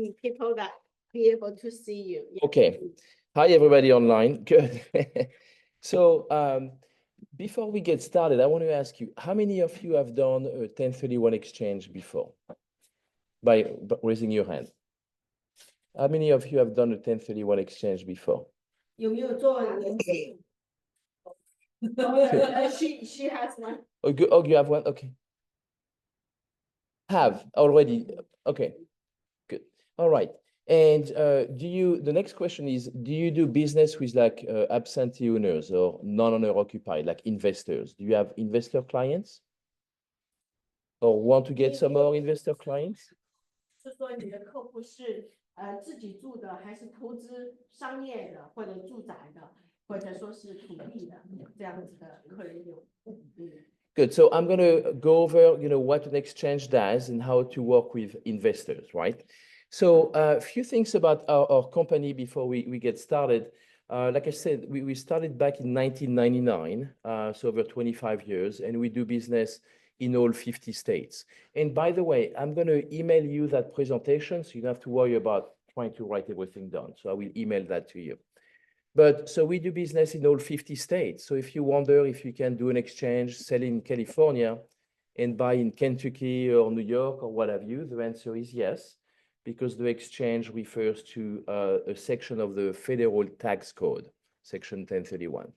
people that be able to see you. Okay. Hi, everybody online. Good. So before we get started, I want to ask you, how many of you have done a 1031 exchange before? By raising your hand. How many of you have done a 1031 exchange before? She has one. Oh, you have one? Okay. Have already. Okay. Good. All right. And the next question is, do you do business with like absentee owners or non-owner occupied, like investors? Do you have investor clients? Or want to get some more investor clients? 是说你的客户是自己住的，还是投资商业的，或者住宅的，或者说是土地的这样子的客人有。Good. So I'm going to go over, what an exchange does and how to work with investors, right? So a few things about our company before we get started. Like I said, we started back in 1999, so over 25 years, and we do business in all 50 states. And by the way, I'm going to email you that presentation, so you don't have to worry about trying to write everything down. So I will email that to you. But so we do business in all 50 states. So if you wonder if you can do an exchange, sell in California and buy in Kentucky or New York or what have you, the answer is yes, because the exchange refers to a section of the federal tax code, section 1031.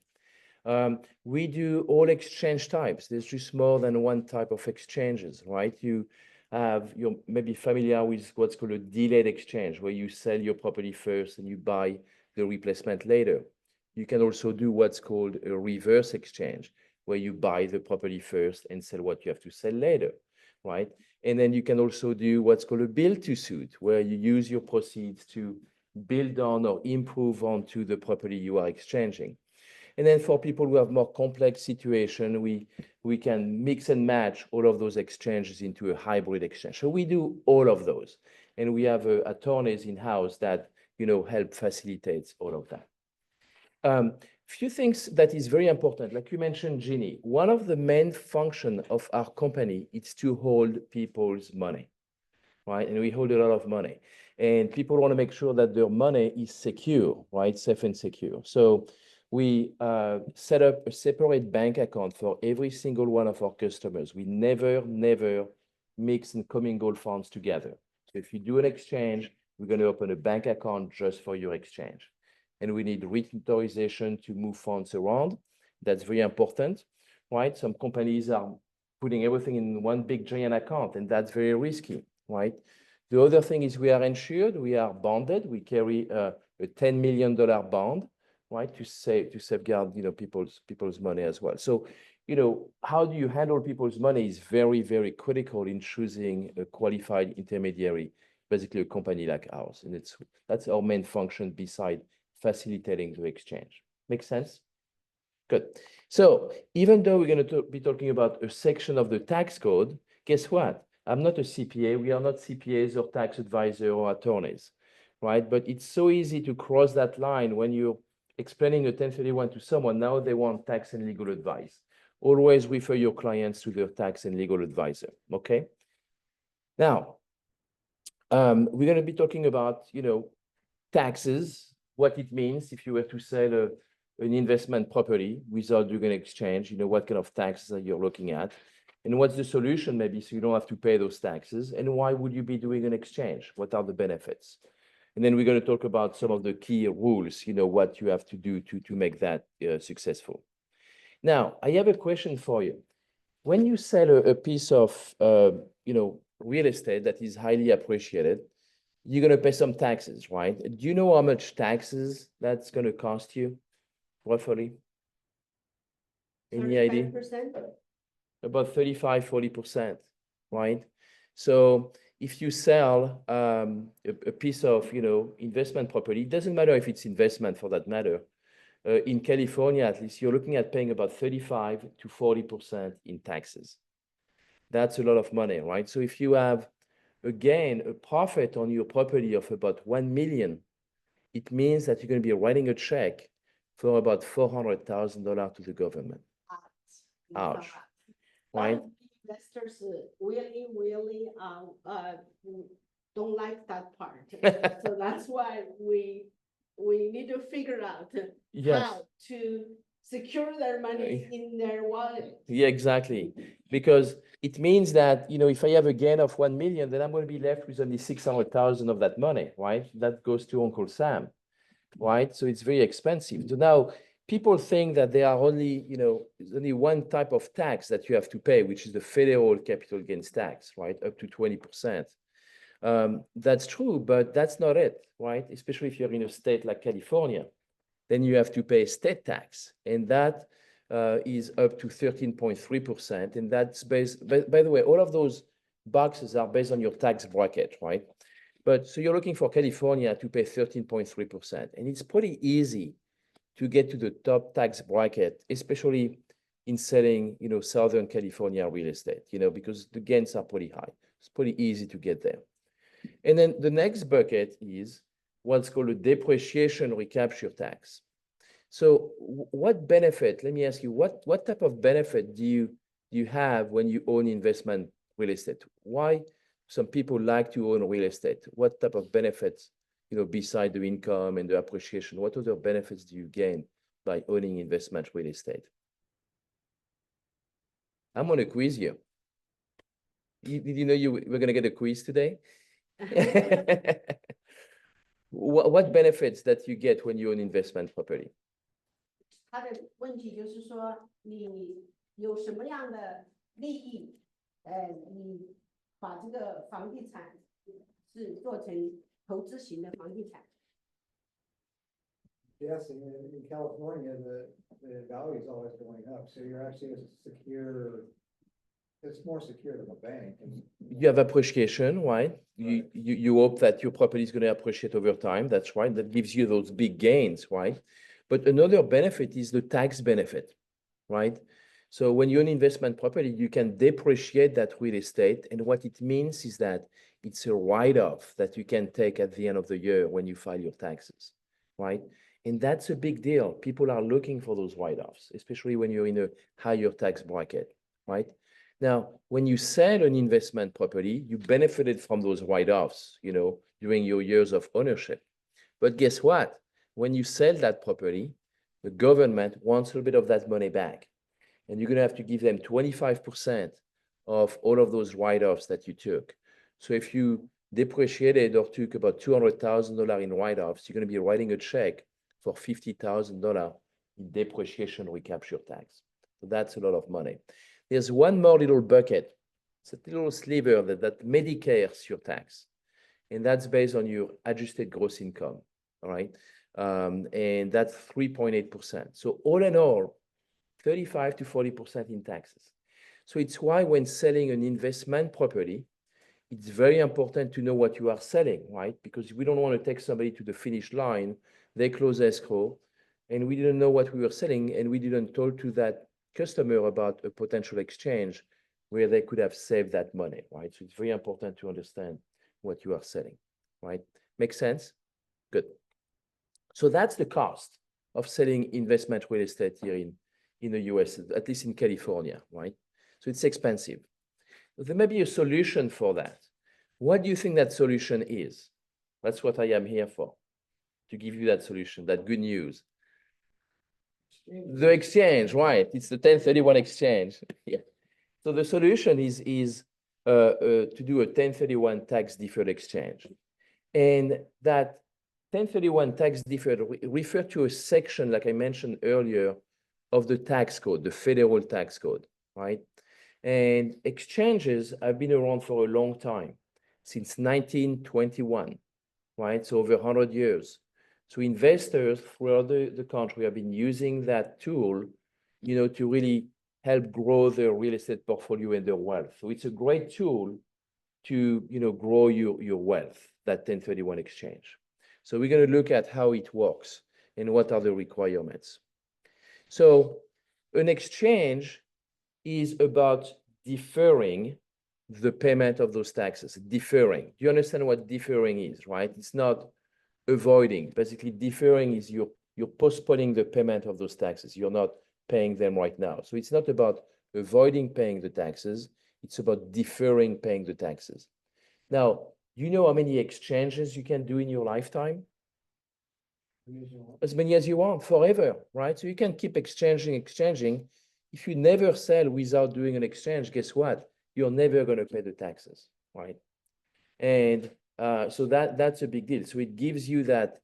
We do all exchange types. There's just more than one type of exchanges, right? You're maybe familiar with what's called a delayed exchange, where you sell your property first and you buy the replacement later. You can also do what's called a reverse exchange, where you buy the property first and sell what you have to sell later, right? And then you can also do what's called a build to suit, where you use your proceeds to build on or improve onto the property you are exchanging. And then for people who have more complex situation, we can mix and match all of those exchanges into a hybrid exchange. So we do all of those. And we have attorneys in-house that help facilitate all of that. Few things that is very important, like you mentioned, Ginny, one of the main function of our company is to hold people's money, right? And we hold a lot of money. And people want to make sure that their money is secure, right? Safe and secure. So we set up a separate bank account for every single one of our customers. We never mix and commingle funds together. So if you do an exchange, we're going to open a bank account just for your exchange. And we need written authorization to move funds around. That's very important, right? Some companies are putting everything in one big giant account, and that's very risky, right? The other thing is we are insured, we are bonded, we carry a $10 million bond, right, to safeguard people's money as well. So how do you handle people's money is very, very critical in choosing a qualified intermediary, basically a company like ours. And that's our main function beside facilitating the exchange. Make sense? Good. So even though we're going to be talking about a section of the tax code, guess what? I'm not a CPA. We are not CPAs or tax advisor or attorneys, right? But it's so easy to cross that line when you're explaining a 1031 to someone. Now they want tax and legal advice. Always refer your clients to their tax and legal advisor, okay? Now, we're going to be talking about, taxes, what it means if you were to sell an investment property without doing an exchange, what kind of taxes are you looking at? And what's the solution maybe so you don't have to pay those taxes? And why would you be doing an exchange? What are the benefits? And then we're going to talk about some of the key rules, what you have to do to make that successful. Now, I have a question for you. When you sell a piece of, real estate that is highly appreciated, you're going to pay some taxes, right? Do you know how much taxes that's going to cost you, roughly? Any idea? About 35–40%, right? So if you sell a piece of, investment property, it doesn't matter if it's investment for that matter. In California, at least, you're looking at paying about 35–40% in taxes. That's a lot of money, right? So if you have, again, a profit on your property of about $1 million, it means that you're going to be writing a check for about $400,000 to the government. Ouch. Right? Investors really don't like that part. So that's why we need to figure out Yes. how to secure their money in their wallet. Yeah, exactly. Because it means that, if I have a gain of 1 million, then I'm going to be left with only 600,000 of that money, right? That goes to Uncle Sam, right? So it's very expensive. So now people think that there are only, there's only one type of tax that you have to pay, which is the federal capital gains tax, right? Up to 20%. That's true, but that's not it, right? Especially if you're in a state like California, then you have to pay state tax, and that is up to 13.3%. And that's based, by the way, all of those boxes are based on your tax bracket, right? But so you're looking for California to pay 13.3%. And it's pretty easy to get to the top tax bracket, especially in selling, Southern California real estate, because the gains are pretty high. It's pretty easy to get there. And then the next bucket is what's called a depreciation recapture tax. So what benefit, let me ask you, what type of benefit do you have when you own investment real estate? Why some people like to own real estate? What type of benefits, beside the income and the appreciation, what other benefits do you gain by owning investment real estate? I'm going to quiz you. Did you know you were going to get a quiz today? What benefits that you get when you own investment property? 他的问题就是说，你有什么样的利益？你把这个房地产是做成投资型的房地产。Yes, in California, the value is always going up, so you're actually secure. It's more secure than a bank. You have appreciation, right? You hope that your property is going to appreciate over time. That's right. That gives you those big gains, right? But another benefit is the tax benefit, right? So when you own investment property, you can depreciate that real estate. And what it means is that it's a write-off that you can take at the end of the year when you file your taxes, right? And that's a big deal. People are looking for those write-offs, especially when you're in a higher tax bracket, right? Now, when you sell an investment property, you benefited from those write-offs, during your years of ownership. But guess what? When you sell that property, the government wants a little bit of that money back. And you're going to have to give them 25% of all of those write-offs that you took. So if you depreciated or took about $200,000 in write-offs, you're going to be writing a check for $50,000 in depreciation recapture tax. So that's a lot of money. There's one more little bucket. It's a little sliver that Medicare's your tax. And that's based on your adjusted gross income, all right? And that's 3.8%. So all in all, 35 to 40% in taxes. So it's why when selling an investment property, it's very important to know what you are selling, right? Because we don't want to take somebody to the finish line, they close escrow, and we didn't know what we were selling, and we didn't talk to that customer about a potential exchange where they could have saved that money, right? So it's very important to understand what you are selling, right? Make sense? Good. So that's the cost of selling investment real estate here in the US, at least in California, right? So it's expensive. There may be a solution for that. What do you think that solution is? That's what I am here for, to give you that solution, that good news. The exchange, right? It's the 1031 exchange. Yeah. So the solution is to do a 1031 tax deferred exchange. And that 1031 tax deferred refer to a section, like I mentioned earlier, of the tax code, the federal tax code, right? And exchanges have been around for a long time, since 1921, right? So over 100 years. So investors throughout the country have been using that tool, to really help grow their real estate portfolio and their wealth. So it's a great tool to, grow your wealth, that 1031 exchange. So we're going to look at how it works and what are the requirements. So an exchange is about deferring the payment of those taxes, deferring. Do you understand what deferring is, right? It's not avoiding. Basically, deferring is you're postponing the payment of those taxes. You're not paying them right now. So it's not about avoiding paying the taxes. It's about deferring paying the taxes. Now, you know how many exchanges you can do in your lifetime? Usual. As many as you want, forever, right? So you can keep exchanging. If you never sell without doing an exchange, guess what? You're never going to pay the taxes, right? And so that's a big deal. So it gives you that,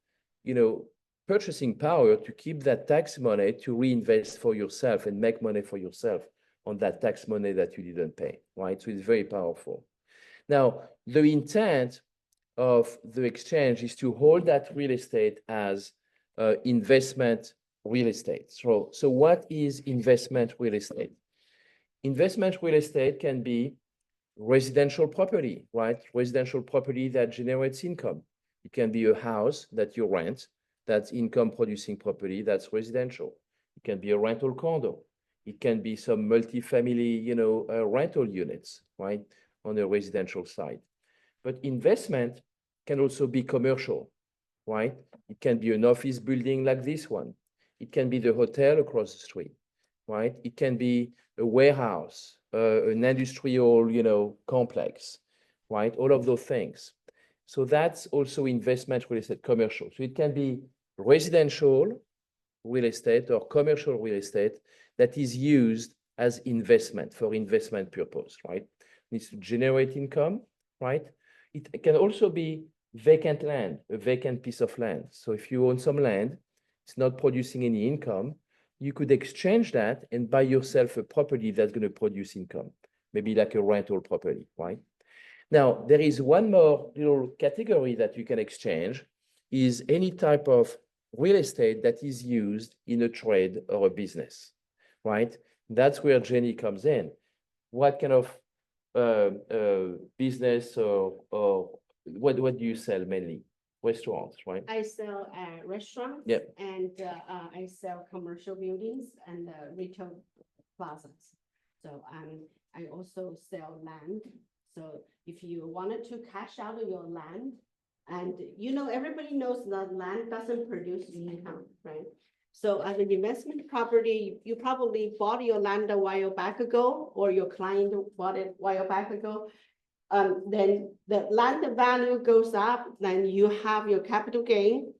purchasing power to keep that tax money to reinvest for yourself and make money for yourself on that tax money that you didn't pay, right? So it's very powerful. Now, the intent of the exchange is to hold that real estate as investment real estate. So what is investment real estate? Investment real estate can be residential property, right? Residential property that generates income. It can be a house that you rent, that's income producing property, that's residential. It can be a rental condo. It can be some multifamily, rental units, right, on the residential side. But investment can also be commercial, right? It can be an office building like this one. It can be the hotel across the street, right? It can be a warehouse, an industrial, complex, right? All of those things. So that's also investment real estate, commercial. So it can be residential real estate or commercial real estate that is used as investment for investment purpose, right? It needs to generate income, right? It can also be vacant land, a vacant piece of land. So if you own some land, it's not producing any income, you could exchange that and buy yourself a property that's going to produce income, maybe like a rental property, right? Now, there is one more little category that you can exchange is any type of real estate that is used in a trade or a business, right? That's where Jenny comes in. What kind of business or what do you sell mainly? Restaurants, right? I sell restaurants. Yep. And I sell commercial buildings and retail plazas. So I also sell land. So if you wanted to cash out of your land, and everybody knows that land doesn't produce income, right? So as an investment property, you probably bought your land a while back ago, or your client bought it a while back ago. Then the land value goes up, then you have your capital gain,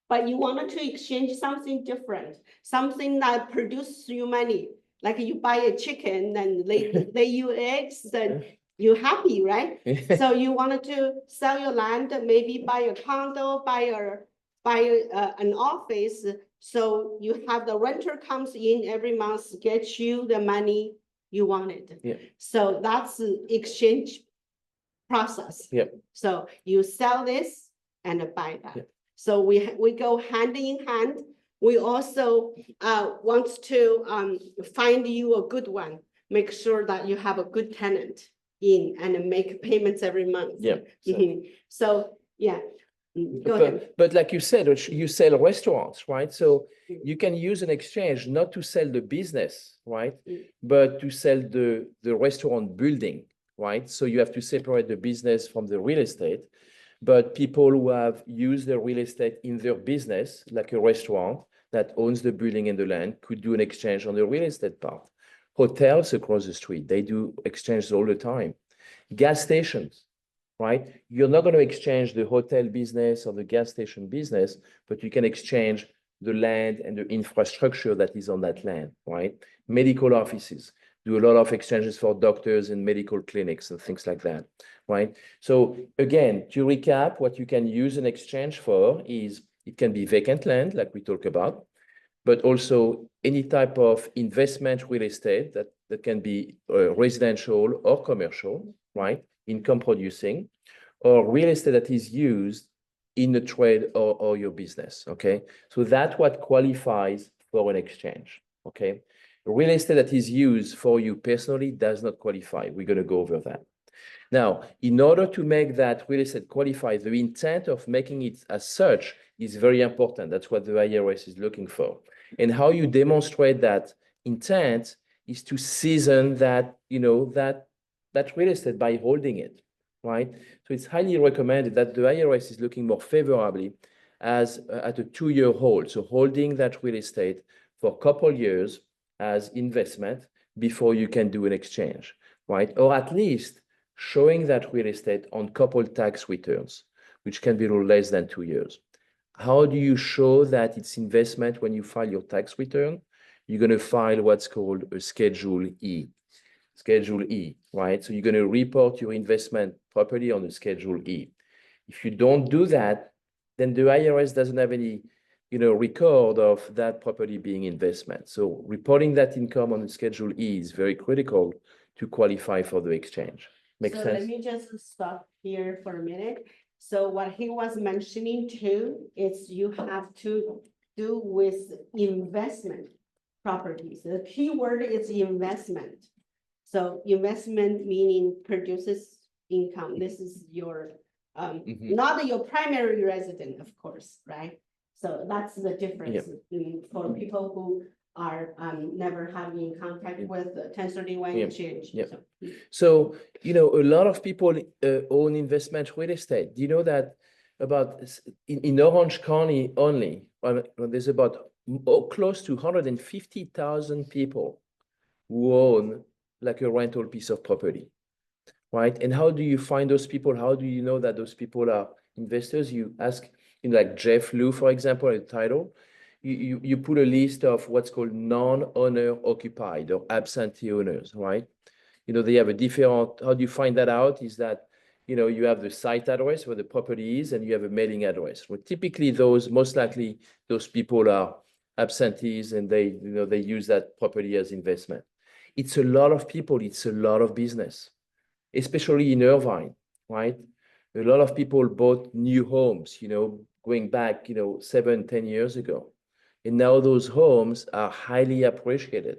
but you wanted to exchange something different, something that produces you money. Like you buy a chicken and lay you eggs, then you're happy, right? So you wanted to sell your land, maybe buy a condo, buy an office. So you have the renter comes in every month, get you the money you wanted. Yeah. So that's the exchange process. Yep. So you sell this and buy that. Yep. So we go hand in hand. We also want to find you a good one. Make sure that you have a good tenant in and make payments every month. Yeah. So yeah. Go ahead. But like you said, you sell restaurants, right? So you can use an exchange not to sell the business, right? But to sell the restaurant building, right? So you have to separate the business from the real estate. But people who have used the real estate in their business, like a restaurant that owns the building and the land, could do an exchange on the real estate part. Hotels across the street, they do exchanges all the time. Gas stations, right? You're not going to exchange the hotel business or the gas station business, but you can exchange the land and the infrastructure that is on that land, right? Medical offices do a lot of exchanges for doctors and medical clinics and things like that, right? So again, to recap, what you can use an exchange for is it can be vacant land, like we talked about, but also any type of investment real estate that can be residential or commercial, right? Income producing, or real estate that is used in the trade or your business, okay? So that's what qualifies for an exchange, okay? Real estate that is used for you personally does not qualify. We're going to go over that. Now, in order to make that real estate qualify, the intent of making it as such is very important. That's what the IRS is looking for. And how you demonstrate that intent is to season that, that real estate by holding it, right? So it's highly recommended that the IRS is looking more favorably as at a 2-year hold. So holding that real estate for a couple years as investment before you can do an exchange, right? Or at least showing that real estate on coupled tax returns, which can be no less than 2 years. How do you show that it's investment when you file your tax return? You're going to file what's called a Schedule E. Schedule E, right? So you're going to report your investment property on the Schedule E. If you don't do that, then the IRS doesn't have any, record of that property being investment. So reporting that income on the Schedule E is very critical to qualify for the exchange. Make So sense? let me just stop here for a minute. So what he was mentioning too is you have to do with investment properties. The key word is investment. So investment meaning produces income. This is your not your primary resident, of course, right? So that's the difference for people who are never having contact with the 1031 exchange. So, a lot of people own investment real estate. Do you know that about in Orange County only, there's about close to 150,000 people who own like a rental piece of property, right? And how do you find those people? How do you know that those people are investors? You ask, like Jeff Liu, for example, a title, you put a list of what's called non-owner occupied or absentee owners, right? They have a different, how do you find that out is that, you have the site address where the property is and you have a mailing address. Well, typically most likely those people are absentees and they use that property as investment. It's a lot of people, it's a lot of business, especially in Irvine, right? A lot of people bought new homes, going back, 7-10 years ago. And now those homes are highly appreciated.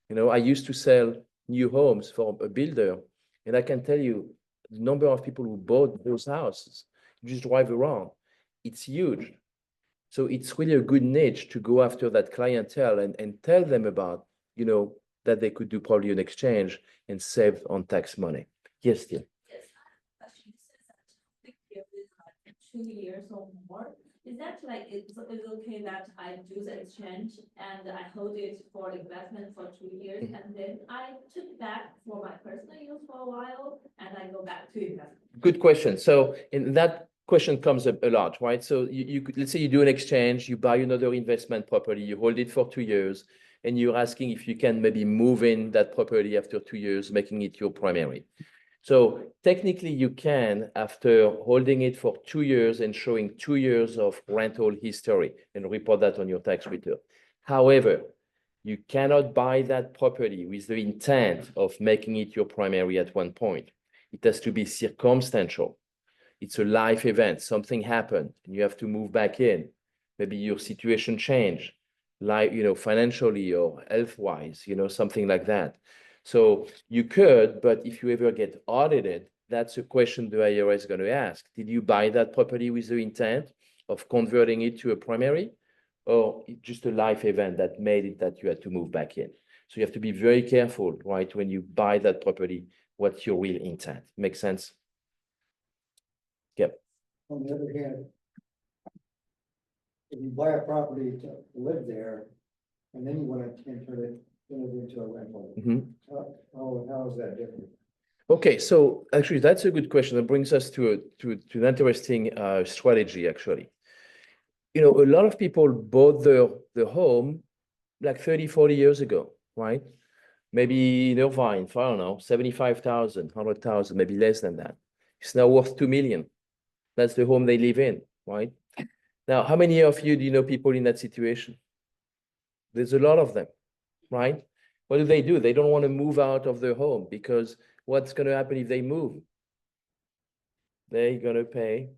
I used to sell new homes for a builder, and I can tell you the number of people who bought those houses, you just drive around, it's huge. So it's really a good niche to go after that clientele and tell them about, that they could do probably an exchange and save on tax money. Yes, dear. Yes, I have a question. It says that the period is like 2 years or more. Is that like, it's okay that I do the exchange and I hold it for investment for 2 years and then I took that for my personal use for a while and I go back to investment? Good question. So in that question comes up a lot, right? So you could, let's say you do an exchange, you buy another investment property, you hold it for 2 years, and you're asking if you can maybe move in that property after 2 years, making it your primary. So technically you can, after holding it for 2 years and showing 2 years of rental history and report that on your tax return. However, you cannot buy that property with the intent of making it your primary at one point. It has to be circumstantial. It's a life event, something happened and you have to move back in. Maybe your situation changed, like, financially or health-wise, something like that. So you could, but if you ever get audited, that's a question the IRS is going to ask. Did you buy that property with the intent of converting it to a primary, or just a life event that made it that you had to move back in? So you have to be very careful, right, when you buy that property, what's your real intent? Make sense? Yep. On the other hand, if you buy a property to live there, and then you want to turn it into a rental, how is that different? Okay, so actually that's a good question. That brings us to an interesting strategy, actually. A lot of people bought the home like 30-40 years ago, right? Maybe in Irvine, I don't know, 75,000, 100,000, maybe less than that. It's now worth 2 million. That's the home they live in, right? Now, how many of you do you know people in that situation? There's a lot of them, right? What do? They don't want to move out of their home because what's going to happen if they move? They're going to pay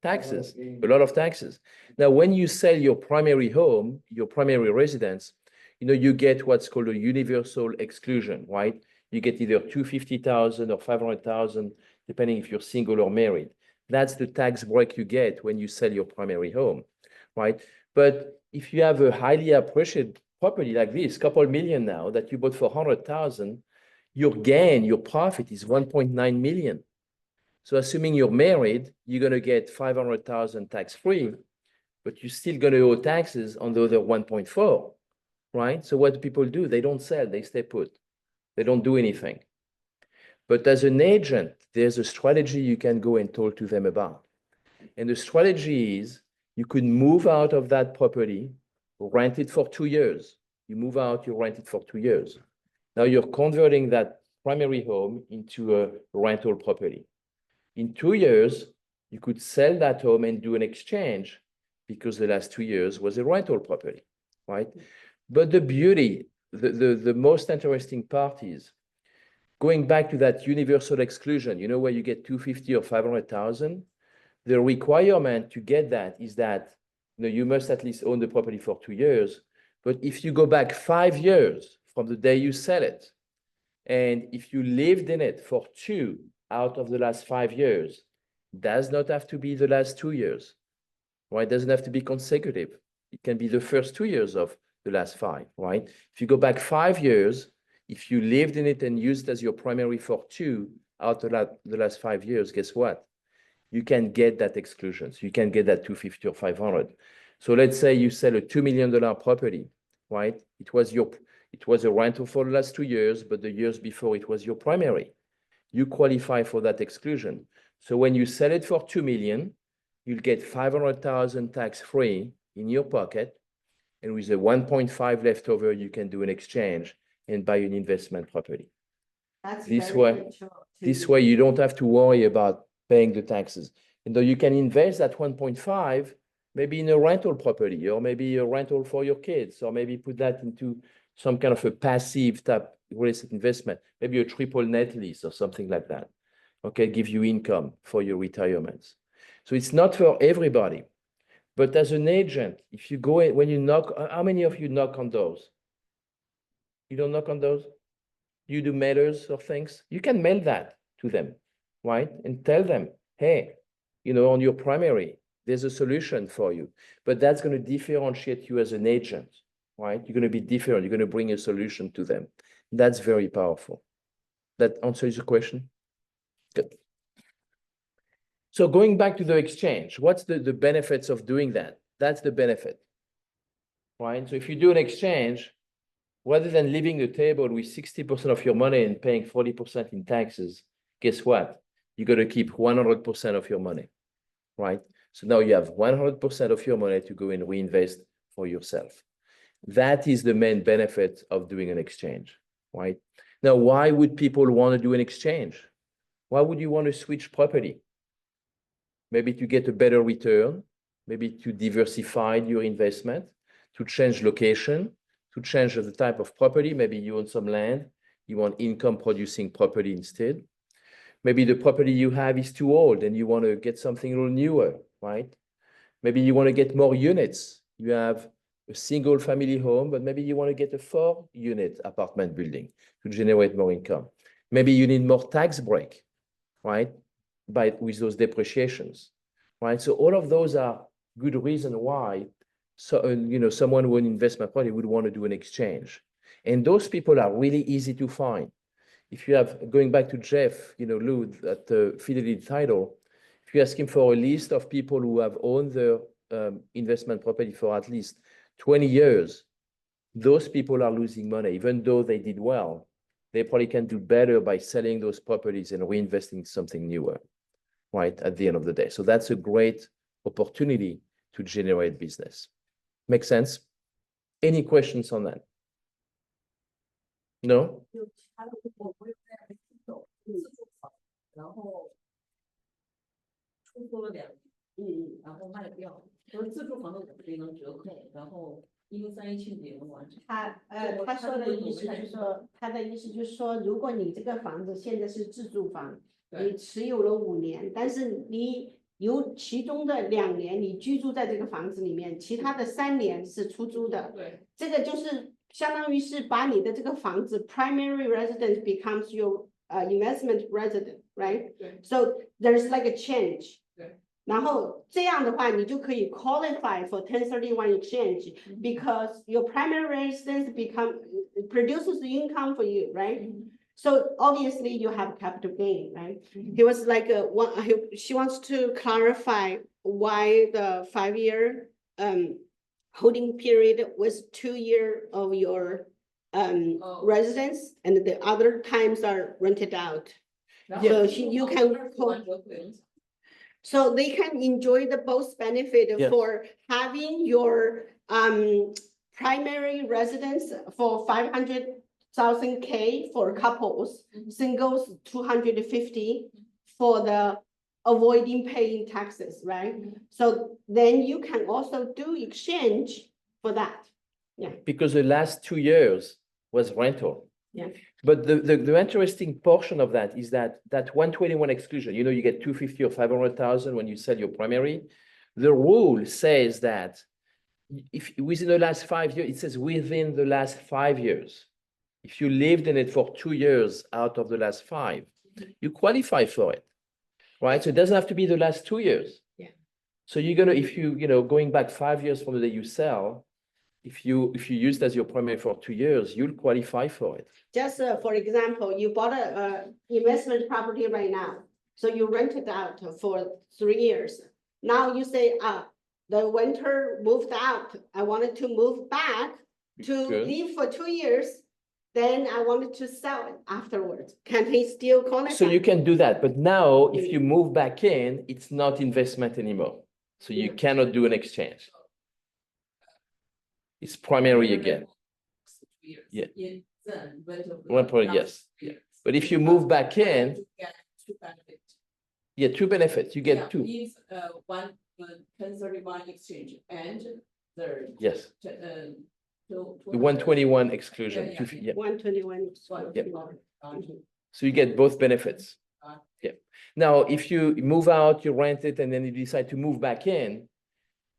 taxes, a lot of taxes. Now, when you sell your primary home, your primary residence, you get what's called a universal exclusion, right? You get either 250,000 or 500,000, depending if you're single or married. That's the tax break you get when you sell your primary home, right? But if you have a highly appreciated property like this, couple million now that you bought for 100,000, your gain, your profit is 1.9 million. So assuming you're married, you're going to get 500,000 tax-free, but you're still going to owe taxes on the other 1.4, right? So what do people do? They don't sell, they stay put. They don't do anything. But as an agent, there's a strategy you can go and talk to them about. And the strategy is you could move out of that property, rent it for 2 years. You move out, you rent it for 2 years. Now you're converting that primary home into a rental property. In 2 years, you could sell that home and do an exchange because the last 2 years was a rental property, right? But the beauty, the most interesting part is going back to that universal exclusion, you know, where you get 250 or 500,000, the requirement to get that is that, you know, you must at least own the property for 2 years. But if you go back 5 years from the day you sell it, and if you lived in it for 2 out of the last 5 years, does not have to be the last 2 years, right? It doesn't have to be consecutive. It can be the first 2 years of the last 5, right? If you go back 5 years, if you lived in it and used it as your primary for 2 out of the last 5 years, guess what? You can get that exclusion. So you can get that 250 or 500. So let's say you sell a $2 million property, right? It was a rental for the last 2 years, but the years before it was your primary. You qualify for that exclusion. So when you sell it for 2 million, you'll get 500,000 tax-free in your pocket. And with the 1.5 left over, you can do an exchange and buy an investment property. That's This very way, mature to this me. way you don't have to worry about paying the taxes. And though you can invest that 1.5 maybe in a rental property, or maybe a rental for your kids, or maybe put that into some kind of a passive type real estate investment, maybe a triple net lease or something like that. Okay, give you income for your retirements. So it's not for everybody. But as an agent, if you go in, when you knock, how many of you knock on doors? You don't knock on doors? You do mailers or things? You can mail that to them, right? And tell them, hey, you know, on your primary, there's a solution for you. But that's going to differentiate you as an agent, right? You're going to be different. You're going to bring a solution to them. That's very powerful. That answers your question? Good. So going back to the exchange, what's the benefits of doing that? That's the benefit, right? So if you do an exchange, rather than leaving the table with 60% of your money and paying 40% in taxes, guess what? You got to keep 100% of your money, right? So now you have 100% of your money to go and reinvest for yourself. That is the main benefit of doing an exchange, right? Now, why would people want to do an exchange? Why would you want to switch property? Maybe to get a better return, maybe to diversify your investment, to change location, to change the type of property. Maybe you own some land, you want income producing property instead. Maybe the property you have is too old and you want to get something a little newer, right? Maybe you want to get more units. You have a single family home, but maybe you want to get a 4-unit apartment building to generate more income. Maybe you need more tax break, right? With those depreciations, right? So all of those are good reasons why you know, someone who owns investment property would want to do an exchange. And those people are really easy to find. If you have, going back to Jeff, you know, Lou, at Fidelity Title, if you ask him for a list of people who have owned their investment property for at least 20 years, those people are losing money. Even though they did well, they probably can do better by selling those properties and reinvesting in something newer, right, at the end of the day. So that's a great opportunity to generate business. Make sense? Any questions on that? No? 就其他的我会在走自住房，然后出租了2年，然后卖掉，就是自住房的5倍能折扣，然后10317也能完成。他说的意思就是说，他的意思就是说，如果你这个房子现在是自住房，你持有了5年，但是你有其中的2年你居住在这个房子里面，其他的3年是出租的。对，这个就是相当于是把你的这个房子 primary residence becomes your investment resident, right? 对 So there's like a change. 对。然后这样的话，你就可以 qualify for 1031 exchange because your primary residence produces the income for you, right? So obviously you have capital gain, right? He was like she wants to clarify why the 5-year holding period was 2 years of your residence and the other times are rented out. So you can so they can enjoy the both benefit Yeah. for having your primary residence for 500,000 K for couples, singles 250 for the avoiding paying taxes, right? So then you can also do exchange for that. Because the last 2 years was rental. Yeah. But the interesting portion of that is that 121 exclusion, you know, you get 250 or 500,000 when you sell your primary. The rule says that if within the last 5 years, it says within the last 5 years. If you lived in it for 2 years out of the last 5, you qualify for it, right? So it doesn't have to be the last 2 years. Yeah. So you're gonna, if you know, going back 5 years from the day you sell, if you use it as your primary for 2 years, you'll qualify for it. Just for example, you bought a investment property right now. So you rent it out for 3 years. Now you say, the winter moved out. I wanted to move back to Good. live for 2 years. Then I wanted to sell it afterwards. Can he still qualify? So you can do that, but now if you move back in, it's not investment anymore. So you cannot do an exchange. It's primary again. Yeah. One point, yes. Yeah. But if you move back in, yeah, 2 benefits. You get 2. Is one 1031 exchange and the Yes. the The 121 exclusion. Yeah, 250, yeah. 121. So you get both benefits. Yeah. Now, if you move out, you rent it, and then you decide to move back in,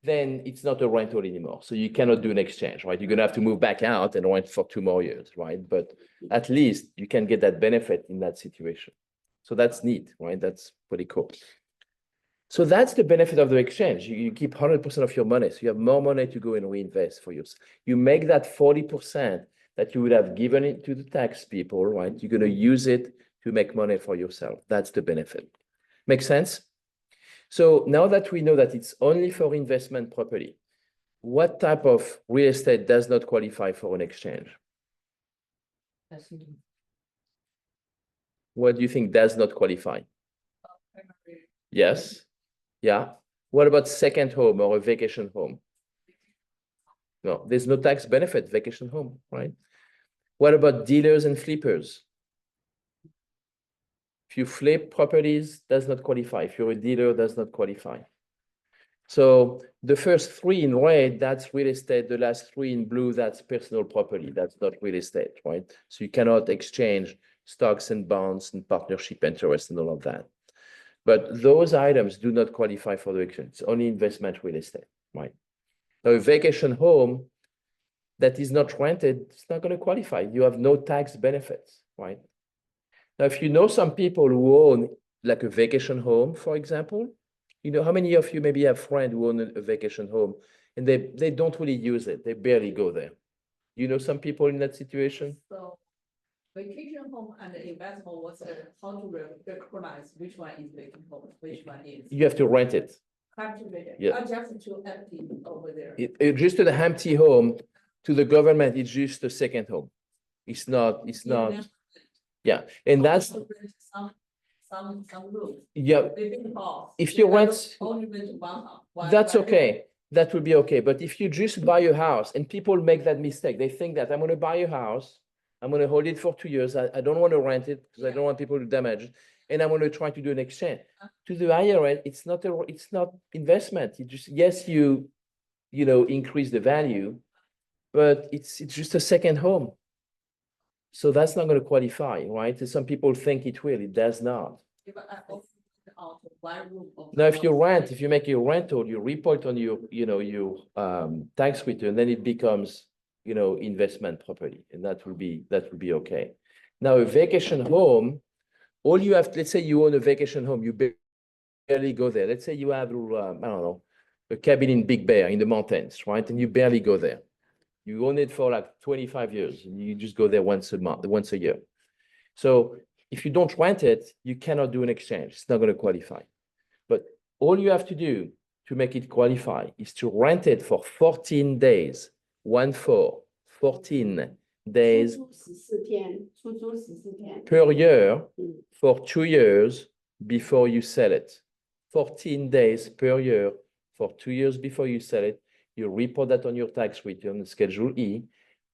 then it's not a rental anymore. So you cannot do an exchange, right? You're gonna have to move back out and rent for 2 more years, right? But at least you can get that benefit in that situation. So that's neat, right? That's pretty cool. So that's the benefit of the exchange. You keep 100% of your money. So you have more money to go and reinvest for yourself. You make that 40% that you would have given it to the tax people, right? You're gonna use it to make money for yourself. That's the benefit. Make sense? So now that we know that it's only for investment property, what type of real estate does not qualify for an exchange? What do you think does not qualify? Yes. Yeah. What about second home or a vacation home? No, there's no tax benefit, vacation home, right? What about dealers and flippers? If you flip properties, does not qualify. If you're a dealer, does not qualify. So the first 3 in red, that's real estate. The last 3 in blue, that's personal property. That's not real estate, right? So you cannot exchange stocks and bonds and partnership interest and all of that. But those items do not qualify for the exchange. It's only investment real estate, right? Now, a vacation home that is not rented, it's not going to qualify. You have no tax benefits, right? Now, if you know some people who own like a vacation home, for example, you know, how many of you maybe have friends who own a vacation home and they don't really use it. They barely go there. You know some people in that situation? So vacation home and investment was how to recognize which one is vacation home, which one is. You have to rent it. Have to rent it. Yeah. Just to empty over there. Just an empty home to the government, it's just a second home. It's not, yeah. And that's, Some rooms. yeah. Living house. If you rent, Only rent one house. that's okay. That would be okay. But if you just buy a house, and people make that mistake, they think that I'm going to buy a house, I'm going to hold it for 2 years. I don't want to rent it because I don't want people to damage it. And I'm going to try to do an exchange. To the IRS, it's not investment. You just, yes, you know, increase the value, but it's just a second home. So that's not going to qualify, right? Some people think it will, it does not. Now, if you rent, if you make a rental, you report on your, you know, your tax return, then it becomes, you know, investment property, and that will be okay. Now, a vacation home, all you have, let's say you own a vacation home, you barely go there. Let's say you have, I don't know, a cabin in Big Bear in the mountains, right? And you barely go there. You own it for like 25 years, and you just go there once a year. So if you don't rent it, you cannot do an exchange. It's not going to qualify. But all you have to do to make it qualify is to rent it for 14 days, 14 days 出租14天，出租14天。 per year 嗯 for 2 years before you sell it. 14 days per year for 2 years before you sell it. You report that on your tax return, Schedule E.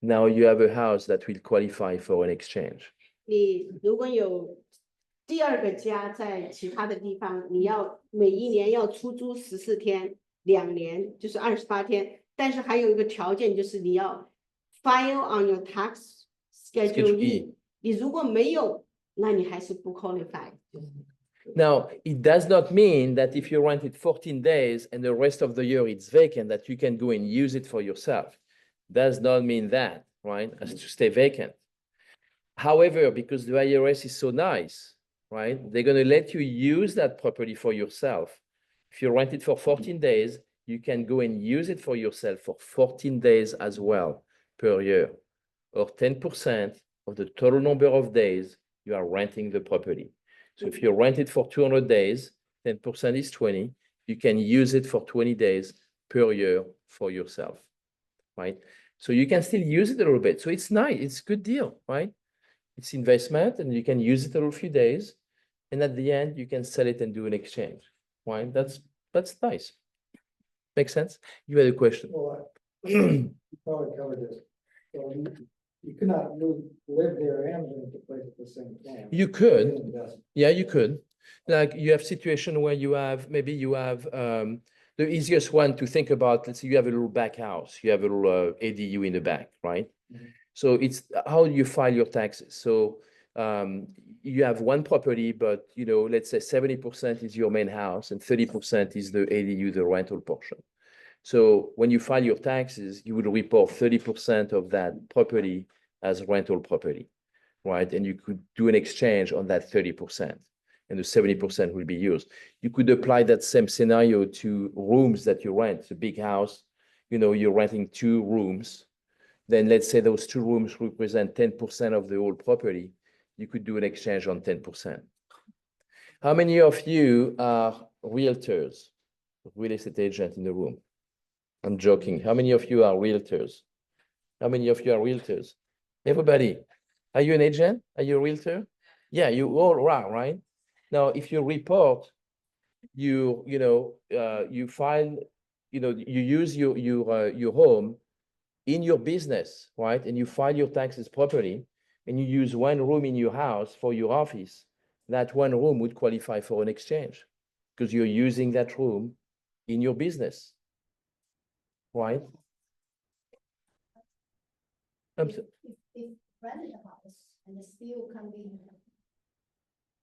Now you have a house that will qualify for an exchange. 你如果有第二个家在其他的地方，你要每一年要出租14天，2年就是28天。但是还有一个条件，就是你要 file on your tax schedule Schedule E E.。你如果没有，那你还是不 qualify。 Now, it does not mean that if you rent it 14 days and the rest of the year it's vacant, that you can go and use it for yourself. Does not mean that, right? As to stay vacant. However, because the IRS is so nice, right? They're going to let you use that property for yourself. If you rent it for 14 days, you can go and use it for yourself for 14 days as well per year, or 10% of the total number of days you are renting the property. So if you rent it for 200 days, 10% is 20. You can use it for 20 days per year for yourself, right? So you can still use it a little bit. So it's nice. It's a good deal, right? It's investment and you can use it a few days. And at the end, you can sell it and do an exchange, right? That's nice. Make sense? You had a question. Well, you probably covered this. So you could not live there and rent the place at the same time. You could. Investment. Yeah, you could. Like you have situation where you have, maybe you have, the easiest one to think about, let's say you have a little back house, you have a little ADU in the back, right? Mhm. So it's how you file your taxes. So you have one property, but let's say 70% is your main house and 30% is the ADU, the rental portion. So when you file your taxes, you would report 30% of that property as rental property, right? And you could do an exchange on that 30%, and the 70% will be yours. You could apply that same scenario to rooms that you rent. It's a big house, you're renting 2 rooms. Then let's say those 2 rooms represent 10% of the whole property. You could do an exchange on 10%. How many of you are realtors, real estate agent in the room? I'm joking. How many of you are realtors? How many of you are realtors? Everybody. Are you an agent? Are you a realtor? Yeah, you all are, right? Now, if you report, you file, you use your home in your business, right? And you file your taxes properly, and you use one room in your house for your office, that one room would qualify for an exchange because you're using that room in your business, right? If rented a house and it still can be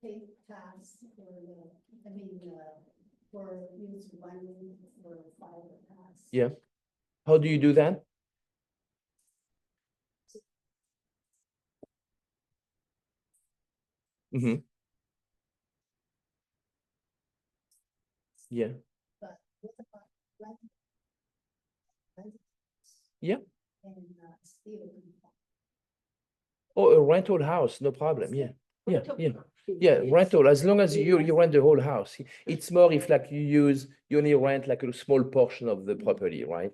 paid tax for use one room for file tax. Yeah. How do you do that? Mm-hmm. Yeah. But what about renting? Yeah. And still. Oh, a rental house, no problem. Yeah. Yeah, rental, as long as you rent the whole house. It's more if like you only rent like a small portion of the property, right?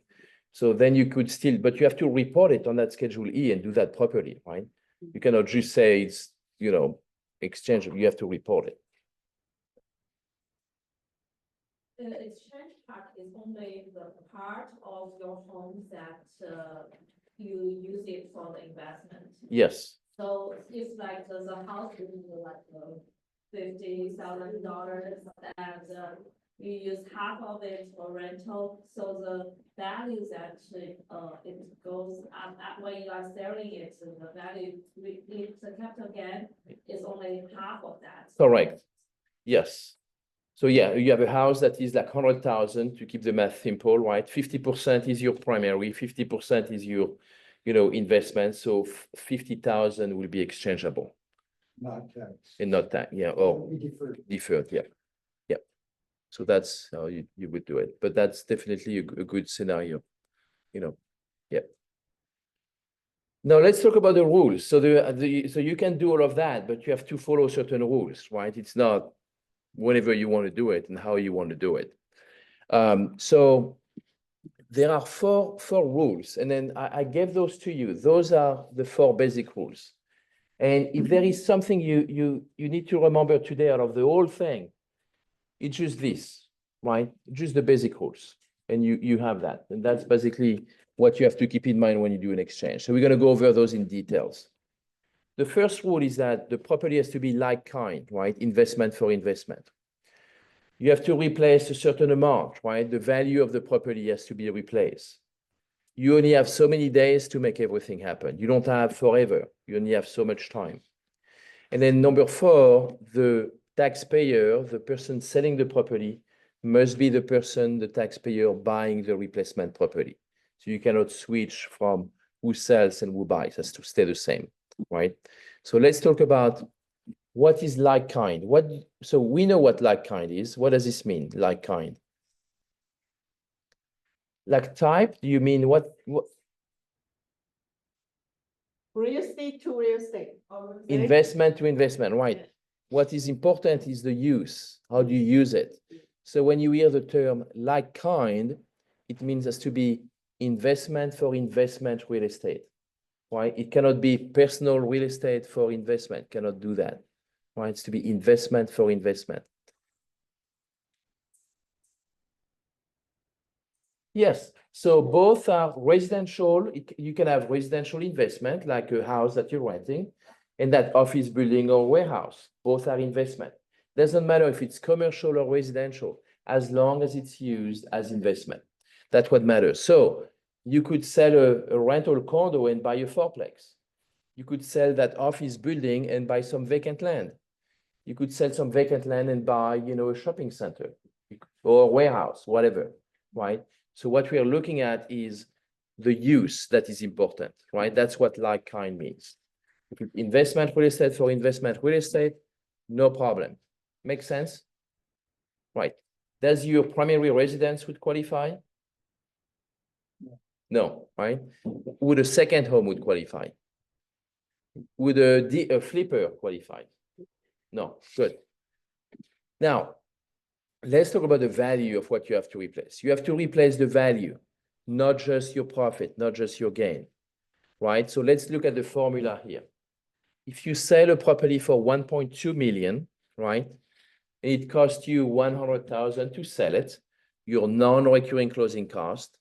So then you could still, but you have to report it on that Schedule E and do that properly, right? You cannot just say it's, exchange, you have to report it. The exchange part is only the part of your home that you use it for the investment. Yes. So if like there's a house with like $50,000 and you use half of it for rental, so the values actually it goes up when you are selling it, the value if the capital gain is only half of that. Correct. Yes. So yeah, you have a house that is like 100,000 to keep the math simple, right? 50% is your primary, 50% is your investment. So 50,000 will be exchangeable. Not tax. And not that, yeah, or Be deferred. deferred, yeah. Yeah. So that's how you would do it. But that's definitely a good scenario, yeah. Now let's talk about the rules. So so you can do all of that, but you have to follow certain rules, right? It's not whenever you want to do it and how you want to do it. So there are four rules, and then I gave those to you. Those are the 4 basic rules. And if there is something you need to remember today out of the whole thing, it's just this, right? Just the basic rules. And you have that. And that's basically what you have to keep in mind when you do an exchange. So we're going to go over those in details. The first rule is that the property has to be like kind, right? Investment for investment. You have to replace a certain amount, right? The value of the property has to be replaced. You only have so many days to make everything happen. You don't have forever. You only have so much time. And then number 4, the taxpayer, the person selling the property, must be the person, the taxpayer, buying the replacement property. So you cannot switch from who sells and who buys. It has to stay the same, right? So let's talk about what is like kind. So we know what like kind is. What does this mean, like kind? Like type, do you mean what? Real estate to real estate. Investment to investment, right? What is important is the use. How do you use it? So when you hear the term like kind, it means has to be investment for investment real estate, right? It cannot be personal real estate for investment, cannot do that, right? It's to be investment for investment. Yes, so both are residential. You can have residential investment, like a house that you're renting, and that office building or warehouse. Both are investment. Doesn't matter if it's commercial or residential, as long as it's used as investment. That's what matters. So you could sell a rental condo and buy a 4-plex. You could sell that office building and buy some vacant land. You could sell some vacant land and buy, a shopping center or a warehouse, whatever, right? So what we are looking at is the use that is important, right? That's what like kind means. Investment real estate for investment real estate, no problem. Make sense? Right. Does your primary residence would qualify? No, right? Would a second home would qualify? Would a flipper qualify? No, good. Now, let's talk about the value of what you have to replace. You have to replace the value, not just your profit, not just your gain, right? So let's look at the formula here. If you sell a property for 1.2 million, right? It costs you 100,000 to sell it, your non-recurring closing cost.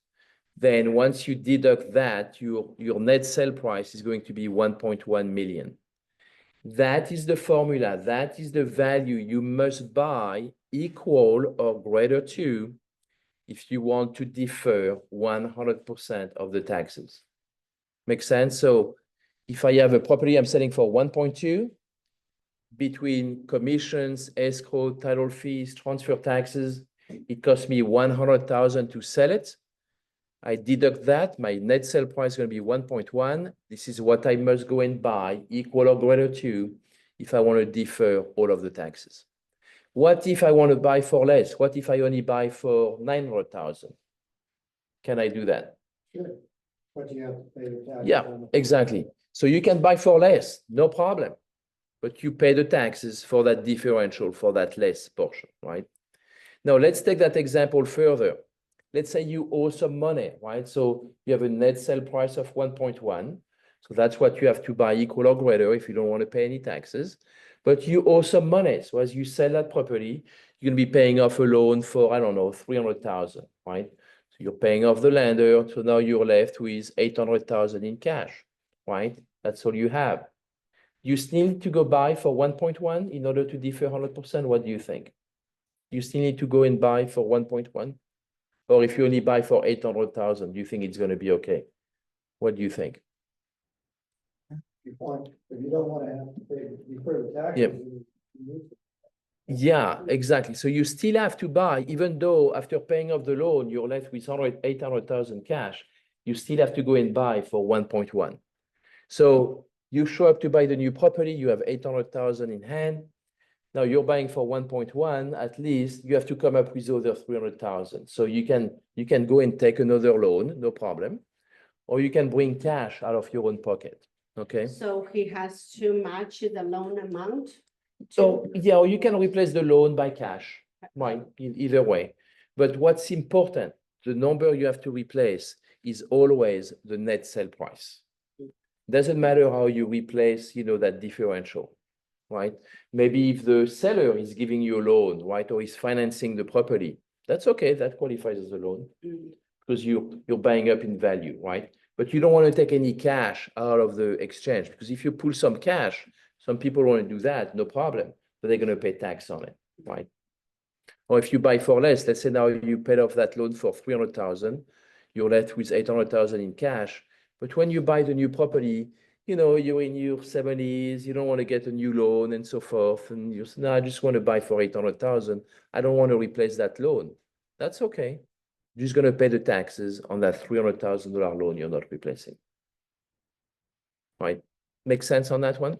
Then once you deduct that, your net sale price is going to be 1.1 million. That is the formula. That is the value you must buy equal or greater to if you want to defer 100% of the taxes. Make sense? So if I have a property I'm selling for 1.2, between commissions, escrow, title fees, transfer taxes, it costs me 100,000 to sell it. I deduct that, my net sale price is going to be 1.1. This is what I must go and buy, equal or greater to, if I want to defer all of the taxes. What if I want to buy for less? What if I only buy for 900,000? Can I do that? Sure. But you have to pay the tax. Yeah, exactly. So you can buy for less, no problem. But you pay the taxes for that differential, for that less portion, right? Now, let's take that example further. Let's say you owe some money, right? So you have a net sale price of 1.1. So that's what you have to buy, equal or greater, if you don't want to pay any taxes. But you owe some money. So as you sell that property, you're going to be paying off a loan for, I don't know, 300,000, right? So you're paying off the lender. So now you're left with 800,000 in cash, right? That's all you have. You still need to go buy for 1.1 in order to defer 100%. What do you think? You still need to go and buy for 1.1? Or if you only buy for 800,000, do you think it's going to be okay? What do you think? If you don't want to have to pay, defer the taxes. Yep. you need to. Yeah, exactly. So you still have to buy, even though after paying off the loan, you're left with 800,000 cash, you still have to go and buy for 1.1. So you show up to buy the new property, you have 800,000 in hand. Now you're buying for 1.1, at least you have to come up with the other 300,000. So you can go and take another loan, no problem. Or you can bring cash out of your own pocket, okay? So he has to match the loan amount? So yeah, or you can replace the loan by cash, right? Either way. But what's important the number you have to replace is always the net sale price. Doesn't matter how you replace, that differential, right? Maybe if the seller is giving you a loan, right, or is financing the property, that's okay. That qualifies as a loan because you're buying up in value, right? But you don't want to take any cash out of the exchange because if you pull some cash, some people want to do that, no problem, but they're going to pay tax on it, right? Or if you buy for less, let's say now you paid off that loan for 300,000, you're left with 800,000 in cash. But when you buy the new property, you're in your 70s, you don't want to get a new loan and so forth. And you say, no, I just want to buy for 800,000. I don't want to replace that loan. That's okay. You're just going to pay the taxes on that $300,000 loan you're not replacing. Right? Make sense on that one?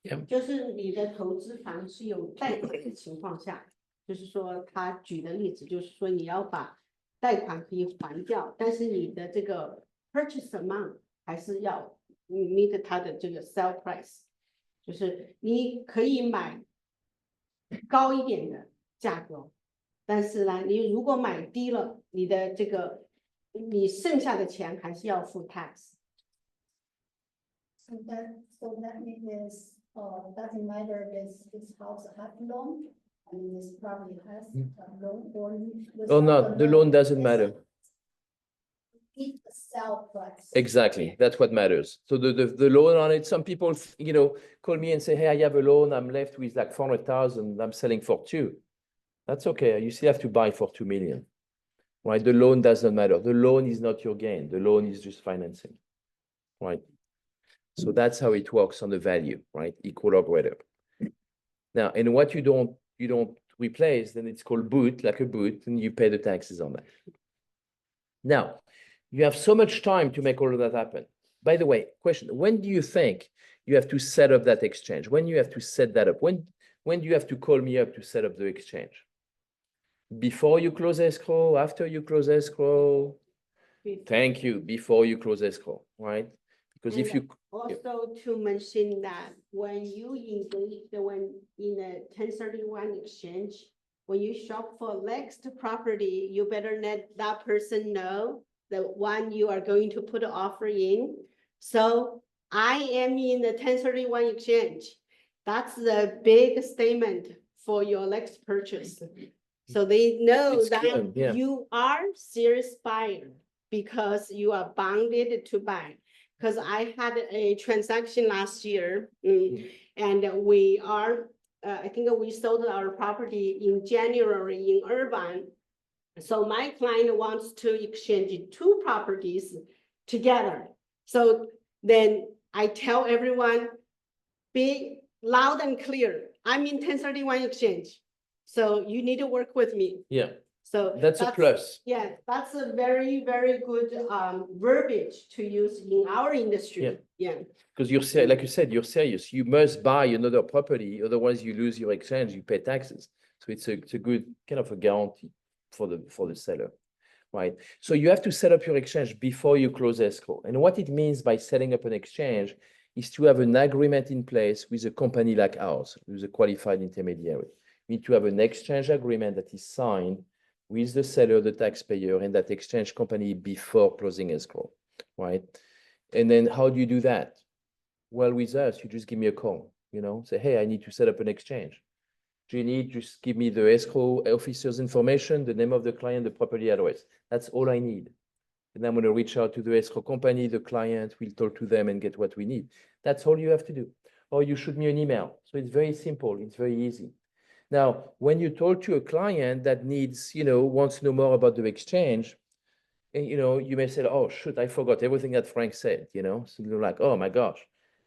Yeah. 就是你的投资房是有贷款的情况下，就是说他举的例子就是说你要把贷款可以还掉，但是你的这个 purchase amount 还是要meet它的这个 sell price， 就是你可以买高一点的价格，但是呢，你如果买低了，你的这个你剩下的钱还是要付 tax。 So that means doesn't matter this house have loan, I mean this property has a loan or. Oh, no, the loan doesn't matter. It's the sell price. Exactly. That's what matters. So the loan on it, some people, call me and say, hey, I have a loan. I'm left with like 400,000. I'm selling for 2. That's okay. You still have to buy for 2 million, right? The loan doesn't matter. The loan is not your gain. The loan is just financing, right? So that's how it works on the value, right? Equal or greater. Now, and what you don't replace, then it's called boot, like a boot, and you pay the taxes on that. Now, you have so much time to make all of that happen. By the way, question, when do you think you have to set up that exchange? When you have to set that up? When do you have to call me up to set up the exchange? Before you close escrow, after you close escrow? Thank you, before you close escrow, right? Because if you also to mention that when you engage in a 1031 exchange, when you shop for next property, you better let that person know the one you are going to put an offer in. So I am in the 1031 exchange. That's the big statement for your next purchase. So they know It's that good, yeah. you are serious buyer because you are bounded to buy. Because I had a transaction last year, and we are, I think we sold our property in January in Irvine. So my client wants to exchange 2 properties together. So then I tell everyone, be loud and clear. I'm in 1031 exchange. So you need to work with me. yeah, So that's a plus. Yeah, that's a very, very good verbiage to use in our industry. Yeah. Because you're like you said, you're serious. You must buy another property, otherwise you lose your exchange, you pay taxes. So it's a good kind of a guarantee for the seller, right? So you have to set up your exchange before you close escrow. And what it means by setting up an exchange is to have an agreement in place with a company like ours, with a qualified intermediary. You need to have an exchange agreement that is signed with the seller, the taxpayer, and that exchange company before closing escrow, right? And then how do you do that? Well, with us, you just give me a call, say, hey, I need to set up an exchange. Do you need, just give me the escrow officer's information, the name of the client, the property address. That's all I need. And I'm going to reach out to the escrow company, the client, we'll talk to them and get what we need. That's all you have to do. Or you shoot me an email. So it's very simple. It's very easy. Now, when you talk to a client that needs, wants to know more about the exchange, and, you may say, oh, shoot, I forgot everything that Frank said, So you're like, oh my gosh,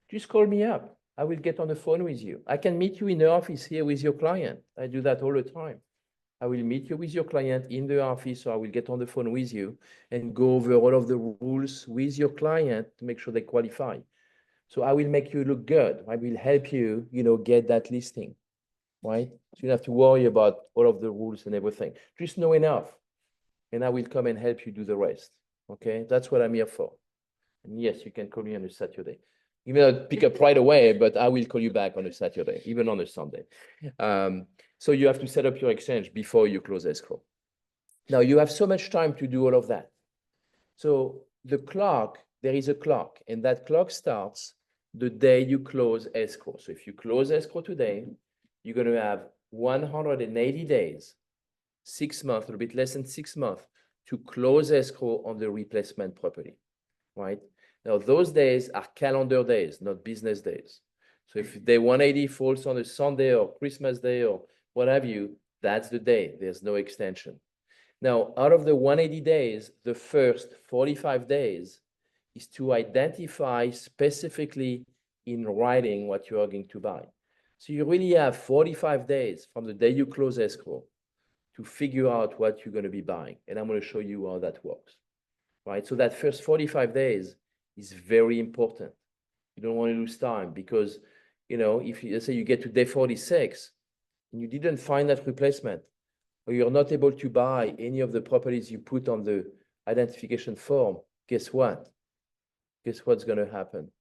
just call me up. I will get on the phone with you. I can meet you in the office here with your client. I do that all the time. I will meet you with your client in the office, or I will get on the phone with you and go over all of the rules with your client to make sure they qualify. So I will make you look good. I will help you, get that listing, right? So you don't have to worry about all of the rules and everything. Just know enough, and I will come and help you do the rest, okay? That's what I'm here for. And yes, you can call me on a Saturday. You may not pick up right away, but I will call you back on a Saturday, even on a Sunday. So you have to set up your exchange before you close escrow. Now you have so much time to do all of that. So the clock, there is a clock, and that clock starts the day you close escrow. So if you close escrow today, you're going to have 180 days, 6 months, a little bit less than 6 months, to close escrow on the replacement property, right? Now, those days are calendar days, not business days. So if day 180 falls on a Sunday or Christmas Day or what have you, that's the day. There's no extension. Now, out of the 180 days, the first 45 days is to identify specifically in writing what you are going to buy. So you really have 45 days from the day you close escrow to figure out what you're going to be buying. And I'm going to show you how that works, right? So that first 45 days is very important. You don't want to lose time because, you know, if you, let's say you get to day 46 and you didn't find that replacement, or you're not able to buy any of the properties you put on the identification form, guess what? Guess what's going to happen?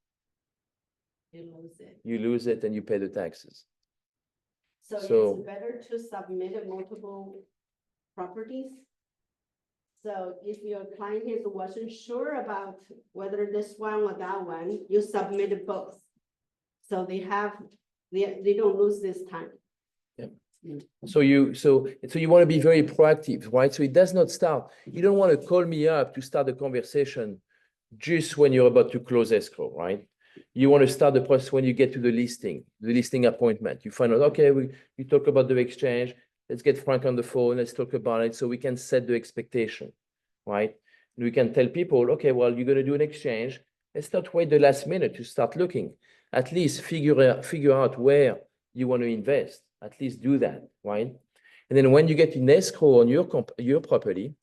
You lose it. You lose it and you pay the taxes. So So- it's better to submit multiple properties. So if your client wasn't sure about whether this one or that one, you submit both. So they don't lose this time. So you want to be very proactive, right? So it does not start. You don't want to call me up to start the conversation just when you're about to close escrow, right? You want to start the process when you get to the listing appointment. You find out, okay, you talk about the exchange. Let's get Frank on the phone. Let's talk about it so we can set the expectation, right? And we can tell people, okay, well, you're going to do an exchange. Let's not wait the last minute to start looking. At least figure out where you want to invest. At least do that, right? And then when you get in escrow on your property,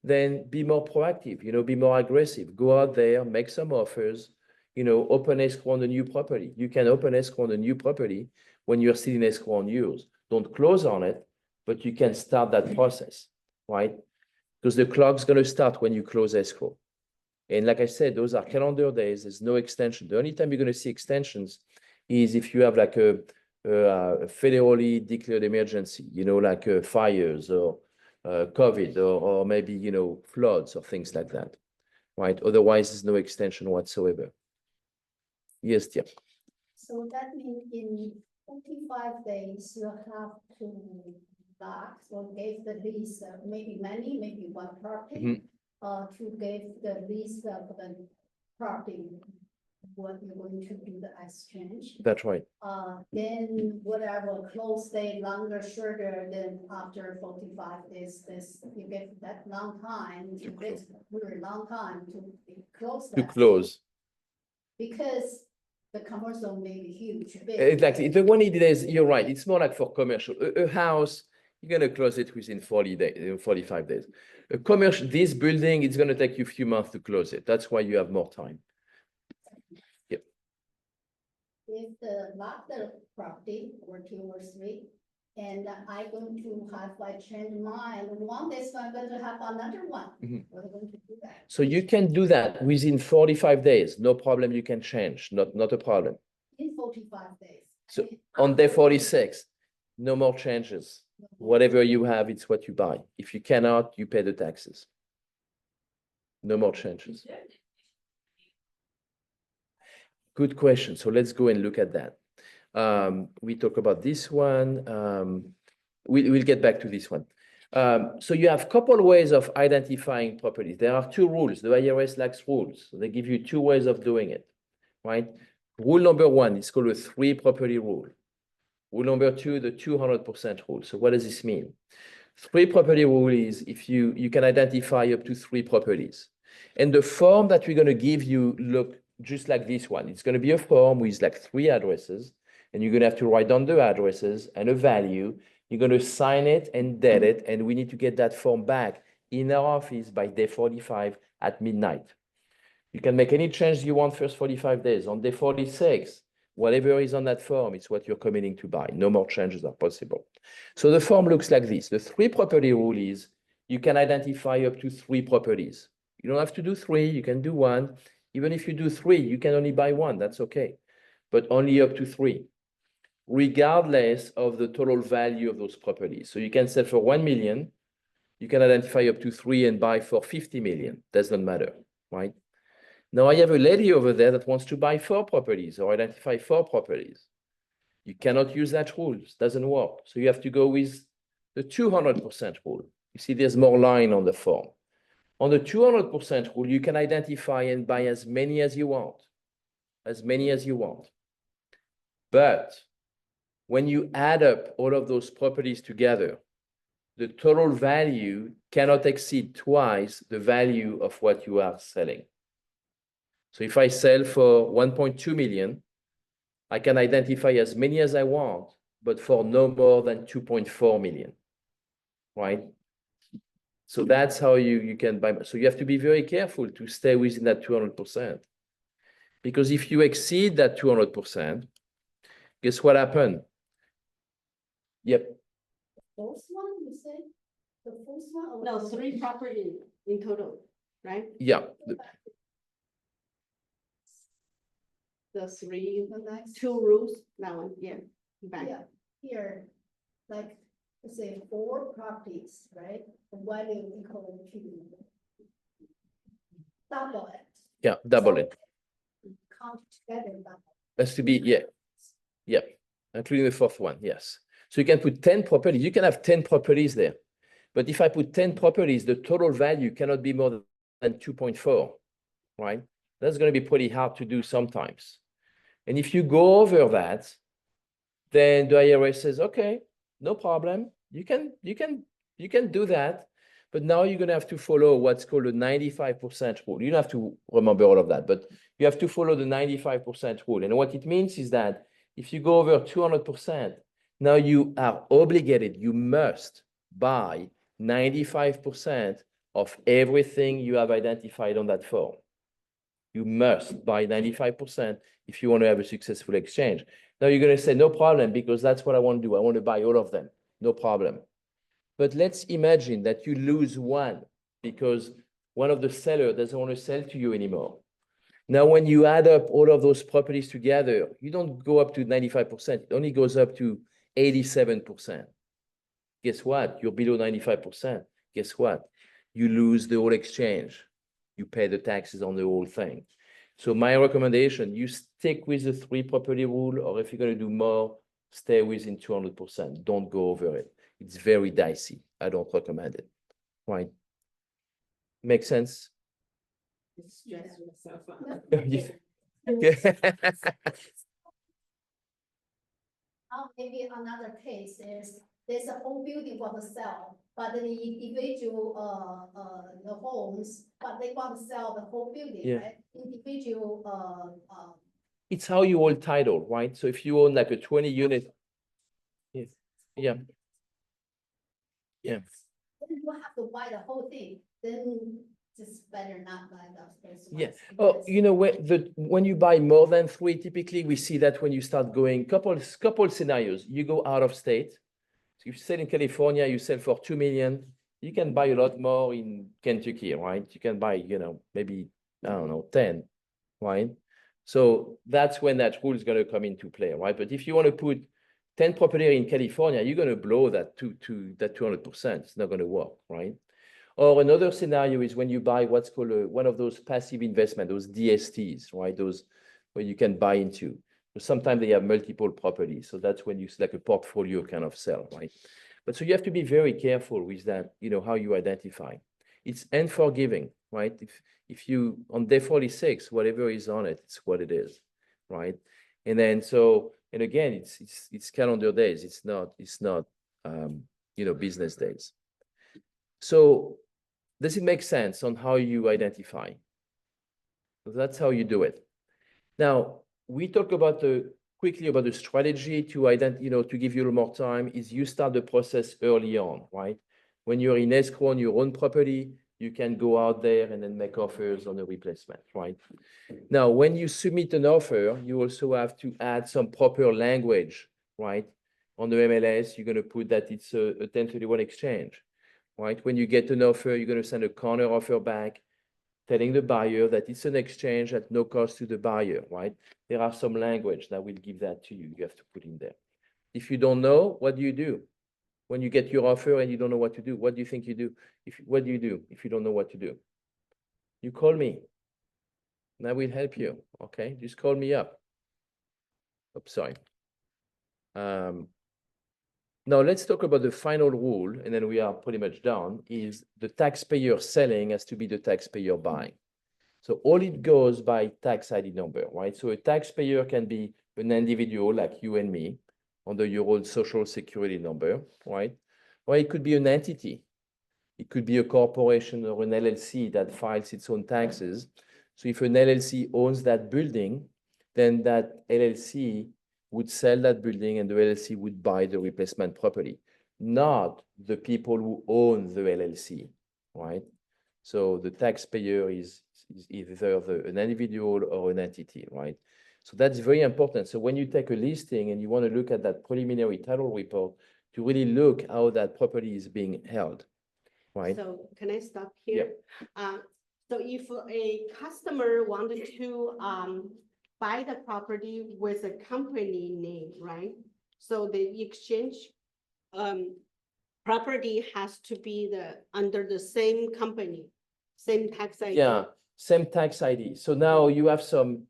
then be more proactive, you know, be more aggressive. Go out there, make some offers, you know, open escrow on the new property. You can open escrow on the new property when you're still in escrow on yours. Don't close on it, but you can start that process, right? Because the clock's going to start when you close escrow. And like I said, those are calendar days. There's no extension. The only time you're going to see extensions is if you have like a federally declared emergency, you know, like fires or COVID or maybe, you know, floods or things like that, right? Otherwise, there's no extension whatsoever. Yes, dear. So that means in 45 days, you have to lock or give the lease, maybe many, maybe one property, to give the lease of the property, what you're going to do the exchange. That's right. Then whatever close date, longer, shorter, then after 45 days, this, you get that long time, you get very long time to close To that. close. Because the commercial may be huge, big. Exactly. The 180 days, you're right. It's more like for commercial. A house, you're going to close it within 40 days, 45 days. A commercial, this building, it's going to take you a few months to close it. That's why you have more time. Yep. If the lot the property or 2 or 3, and I'm going to have, I change mine, one this one, going to have another one. We're going to do that. So you can do that within 45 days. No problem. You can change. Not a problem. In 45 days. So I mean, on day after 46, no more changes. Whatever you have, it's what you buy. If you cannot, you pay the taxes. No more changes. Good question. So let's go and look at that. We talk about this one. We'll get back to this one. So you have a couple ways of identifying properties. There are 2 rules. The IRS likes rules. So they give you 2 ways of doing it, right? Rule number 1 is called a 3 property rule. Rule number 2, the 200% rule. So what does this mean? 3 property rule is if you can identify up to 3 properties. And the form that we're going to give you look just like this one. It's going to be a form with like 3 addresses, and you're going to have to write down the addresses and a value. You're going to sign it and date it, and we need to get that form back in our office by day 45 at midnight. You can make any change you want first 45 days. On day 46, whatever is on that form, it's what you're committing to buy. No more changes are possible. So the form looks like this. The 3 property rule is you can identify up to 3 properties. You don't have to do 3, you can do 1. Even if you do 3, you can only buy 1, that's okay. But only up to 3, regardless of the total value of those properties. So you can sell for 1 million, You can identify up to 3 and buy for 50 million. Doesn't matter, right? Now I have a lady over there that wants to buy 4 properties or identify 4 properties. You cannot use that rule. It doesn't work. So you have to go with the 200% rule. You see, there's more line on the form. On the 200% rule, you can identify and buy as many as you want, as many as you want. But when you add up all of those properties together, the total value cannot exceed twice the value of what you are selling. So if I sell for 1.2 million, I can identify as many as I want, but for no more than 2.4 million, right? So that's how you can buy. So you have to be very careful to stay within that 200%. Because if you exceed that 200%, guess what happened? Yep. First one, you say? The first one? or No, the- 3 property in total, right? Yeah. The 3, The next, 2 rules, that one, yeah. Back. yeah, here, like, let's say 4 properties, right? The value equal to double it. Yeah, double it. Count together, double. Has to be, yeah. Yep. Including the 4th one, yes. So you can put 10 properties. You can have 10 properties there. But if I put 10 properties, the total value cannot be more than 2.4, right? That's going to be pretty hard to do sometimes. And if you go over that, then the IRS says, okay, no problem. You can do that. But now you're going to have to follow what's called a 95% rule. You don't have to remember all of that, but you have to follow the 95% rule. And what it means is that if you go over 200%, now you are obligated, you must buy 95% of everything you have identified on that form. You must buy 95% if you want to have a successful exchange. Now you're going to say, no problem, because that's what I want to do. I want to buy all of them. No problem. But let's imagine that you lose one because one of the sellers doesn't want to sell to you anymore. Now, when you add up all of those properties together, you don't go up to 95%. It only goes up to 87%. Guess what? You're below 95%. Guess what? You lose the whole exchange. You pay the taxes on the whole thing. So my recommendation, you stick with the 3 property rule, or if you're going to do more, stay within 200%. Don't go over it. It's very dicey. I don't recommend it. Right? Make sense? Stress yourself out. Yeah. Maybe another case is there's a whole building want to sell, but the individual, the homes, but they want to sell the whole building, Yeah. right? Individual, It's how you hold title, right? So if you own like a 20 unit, yeah, yeah, yeah. then you have to buy the whole thing, then just better not buy those first Yeah. ones. Oh, because- you know, when you buy more than 3, typically we see that when you start going couple scenarios, you go out of state. So if you sell in California, you sell for 2 million. You can buy a lot more in Kentucky, right? You can buy, maybe, I don't know, 10, right? So that's when that rule is going to come into play, right? But if you want to put 10 property in California, you're going to blow that to that 200%. It's not going to work, right? Or another scenario is when you buy what's called one of those passive investment, those DSTs, right? Those where you can buy into. But sometimes they have multiple properties. So that's when you like a portfolio kind of sell, right? But so you have to be very careful with that, how you identify. It's unforgiving, right? If you, on day 46, whatever is on it, it's what it is, right? And then and again, it's calendar days. It's not business days. So does it make sense on how you identify? So that's how you do it. Now, we talk about quickly about the strategy to to give you a little more time is you start the process early on, right? When you're in escrow on your own property, you can go out there and then make offers on the replacement, right? Now, when you submit an offer, you also have to add some proper language, right? On the MLS, you're going to put that it's a 1031 exchange, right? When you get an offer, you're going to send a counter offer back, telling the buyer that it's an exchange at no cost to the buyer, right? There are some language that will give that to you. You have to put in there. If you don't know, what do? When you get your offer and you don't know what to do, what do you think you do? What do you do if you don't know what to do? You call me. And I will help you. Okay, just call me up. Oops, sorry. Now let's talk about the final rule, and then we are pretty much done, is the taxpayer selling has to be the taxpayer buying. So all it goes by tax ID number, right? So a taxpayer can be an individual like you and me under your own social security number, right? Or it could be an entity. It could be a corporation or an LLC that files its own taxes. So if an LLC owns that building, then that LLC would sell that building and the LLC would buy the replacement property, not the people who own the LLC, right? So the taxpayer is either an individual or an entity, right? So that's very important. So when you take a listing and you want to look at that preliminary title report, to really look how that property is being held, right? So can I stop here? So if a customer wanted to buy the property with a company name, right? So the exchange property has to be under the same company, same tax ID. Yeah, same tax ID. So now you have some,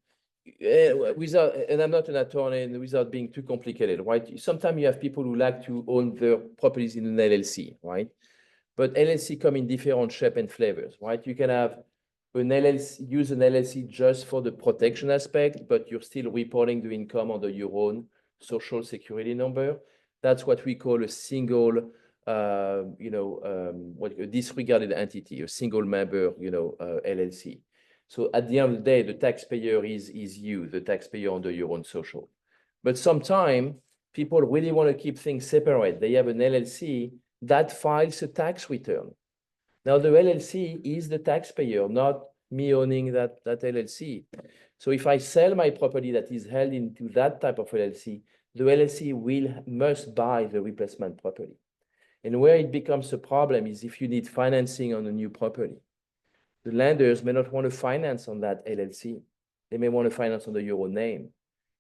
without, and I'm not an attorney, and without being too complicated, right? Sometimes you have people who like to own their properties in an LLC, right? But LLC come in different shape and flavors, right? You can have an LLC, use an LLC just for the protection aspect, but you're still reporting the income under your own social security number. That's what we call a single, a disregarded entity, a single member, LLC. So at the end of the day, the taxpayer is you, the taxpayer under your own social. But sometimes people really want to keep things separate. They have an LLC that files a tax return. Now the LLC is the taxpayer, not me owning that LLC. So if I sell my property that is held into that type of LLC, the LLC must buy the replacement property. And where it becomes a problem is if you need financing on a new property. The lenders may not want to finance on that LLC. They may want to finance under your own name.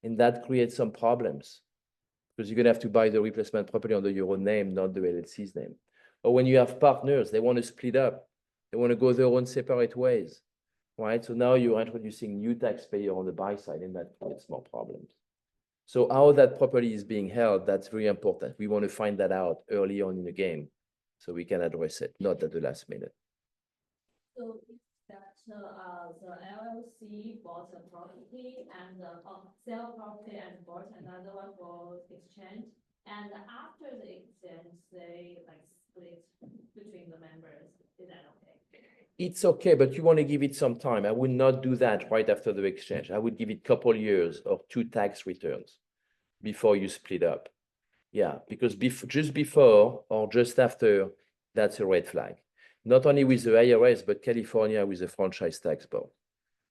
And that creates some problems because you're going to have to buy the replacement property under your own name, not the LLC's name. Or when you have partners, they want to split up. They want to go their own separate ways, right? So now you're introducing new taxpayer on the buy side, and that creates more problems. So how that property is being held, that's very important. We want to find that out early on in the game so we can address it, not at the last minute. So if that the LLC bought a property and sell property and bought another one for exchange, and after the exchange, they like split between the members, is that okay? It's okay, but you want to give it some time. I would not do that right after the exchange. I would give it a couple years or 2 tax returns before you split up. Yeah, because just before or just after, that's a red flag. Not only with the IRS, but California with the franchise tax board.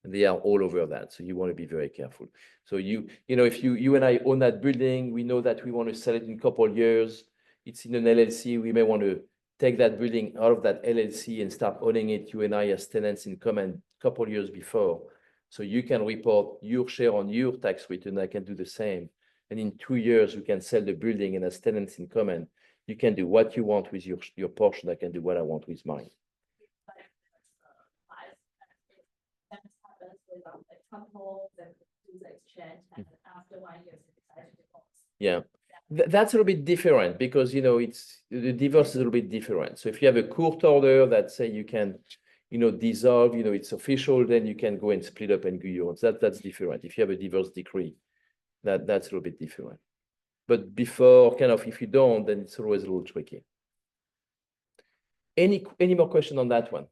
And they are all over that. So you want to be very careful. So if you and I own that building, we know that we want to sell it in a couple of years. It's in an LLC. We may want to take that building out of that LLC and start owning it, you and I, as tenants in common a couple of years before. So you can report your share on your tax return. I can do the same. And in 2 years, we can sell the building, and as tenants in common, you can do what you want with your portion. I can do what I want with mine. Couple that do the exchange, and after 1 year, they decide to divorce. Yeah. That's a little bit different because, it's the divorce is a little bit different. So if you have a court order that say you can, dissolve, it's official, then you can go and split up and do your own. That's different. If you have a divorce decree, that's a little bit different. But before, if you don't, then it's always a little tricky. Any more question on that one?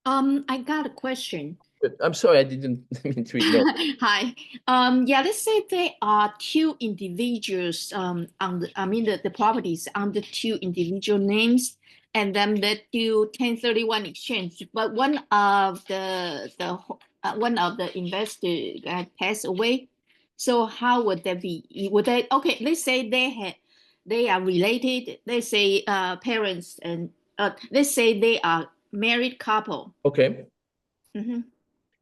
I got a question. I'm sorry, I didn't mean to ignore. Hi. Let's say there are 2 individuals the properties under 2 individual names, and then they do 1031 exchange. But one of the investor passed away. So how would that be? Let's say they are related. Let's say parents, and let's say they are married couple. Okay. Mm-hmm.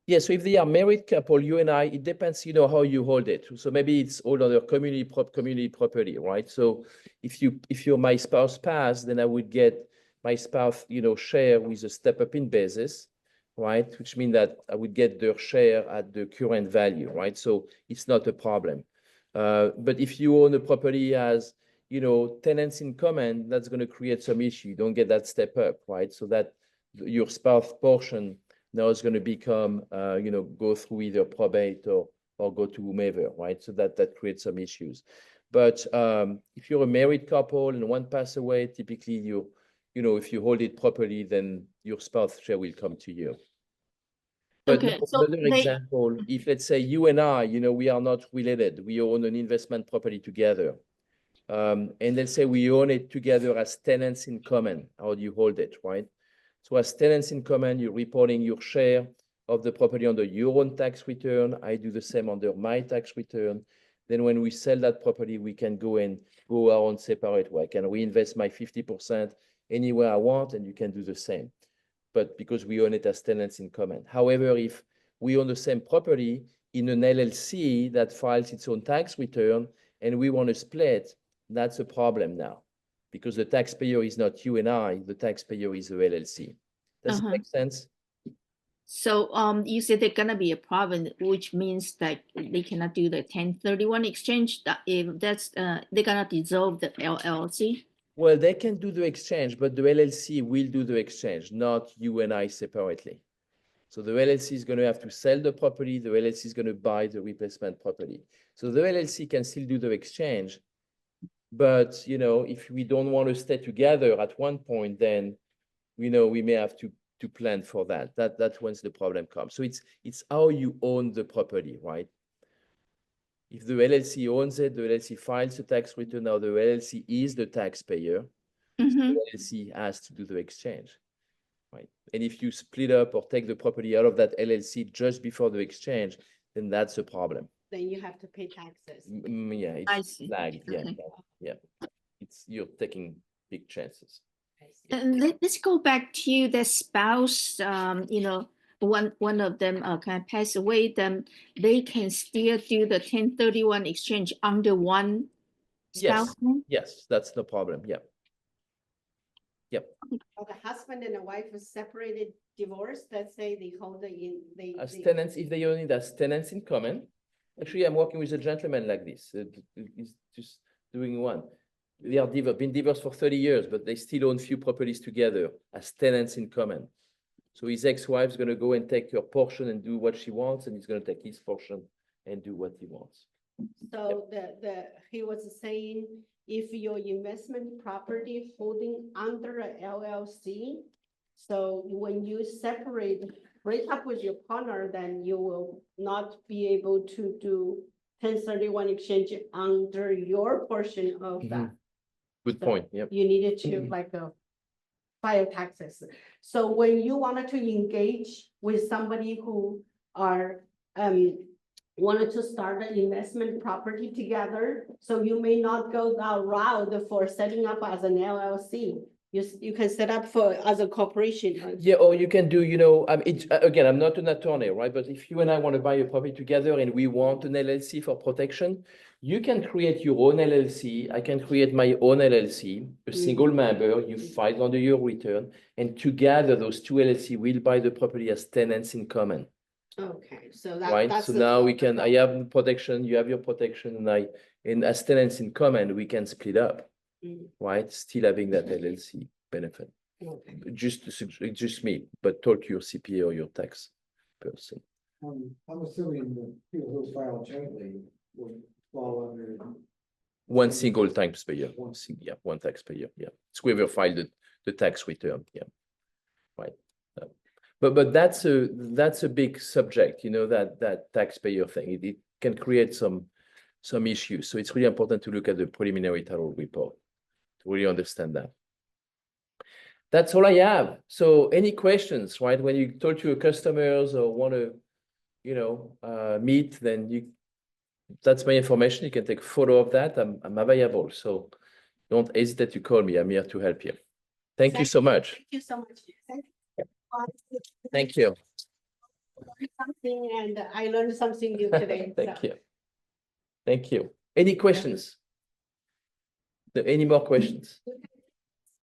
Yeah, so if they are married couple, you and I, it depends, how you hold it. So maybe it's all under community property, right? So if you're my spouse passed, then I would get my spouse, share with a step up in basis, right? Which means that I would get their share at the current value, right? So it's not a problem. But if you own a property as, tenants in common, that's going to create some issue. You don't get that step up, right? So that your spouse portion now it's going to become, go through either probate or go to whomever, right? So that creates some issues. But if you're a married couple and one pass away, typically if you hold it properly, then your spouse share will come to you. But Okay, so another example, if let's say you and I, we are not related, we own an investment property together. And let's say we own it together as tenants in common. How do you hold it, right? So as tenants in common, you're reporting your share of the property under your own tax return. I do the same under my tax return. Then when we sell that property, we can go our own separate way. I can reinvest my 50% anywhere I want, and you can do the same. But because we own it as tenants in common. However, if we own the same property in an LLC that files its own tax return and we want to split, that's a problem now. Because the taxpayer is not you and I, the taxpayer is the LLC. Does it make sense? So you said there's gonna be a problem, which means that they cannot do the 1031 exchange. That if that's they're gonna dissolve the LLC. Well, they can do the exchange, but the LLC will do the exchange, not you and I separately. So the LLC is going to have to sell the property. The LLC is going to buy the replacement property. So the LLC can still do the exchange. But, if we don't want to stay together at one point, then, we may have to plan for that. That's when the problem comes. So it's how you own the property, right? If the LLC owns it, the LLC files the tax return. Now the LLC is the taxpayer. So the LLC has to do the exchange, right? And if you split up or take the property out of that LLC just before the exchange, then that's a problem. Then you have to pay taxes. Yeah, I it's see. flagged. Yeah, Okay. yeah. You're taking big chances. And let's go back to the spouse. One of them kind of pass away, then they can still do the 1031 exchange under one spouse name? Yes, that's no problem. Yeah. Or the husband and the wife are separated, divorced, let's say they hold it As tenants, if they own it as tenants in common. Actually, I'm working with a gentleman like this. He's just doing one. They are been divorced for 30 years, but they still own few properties together as tenants in common. So his ex-wife is going to go and take her portion and do what she wants, and he's going to take his portion and do what he wants. So he was saying, if your investment property holding under a LLC, so when you break up with your partner, then you will not be able to do 1031 exchange under your portion of that. Good So point. Yep. You needed to file taxes. So when you wanted to engage with somebody who are wanted to start an investment property together, so you may not go that route for setting up as an LLC. You can set up as a corporation. Right? Yeah, or you can do, again, I'm not an attorney, right? But if you and I want to buy a property together and we want an LLC for protection, you can create your own LLC. I can create my own LLC, a single member, you file under your return, and together those two LLC will buy the property as tenants in common. Okay, so Right, so now I have protection, you have your protection, and as tenants in common, we can split up, right? Still having that LLC benefit. Okay. Just me, but talk to your CPA or your tax person. I'm assuming the people who file jointly would fall under. One single taxpayer, one taxpayer, yeah. It's whoever filed the tax return, yeah, right. But that's a big subject, that taxpayer thing. It can create some issues. So it's really important to look at the preliminary title report to really understand that. That's all I have. So any questions, right? When you talk to your customers or want to, meet, then that's my information. You can take a photo of that. I'm available. So don't hesitate to call me. I'm here to help you. Thank you so much. Thank you so much. Thank you. interesting and I learned something new today. Thank so. you. Thank you. Any questions? Any more questions?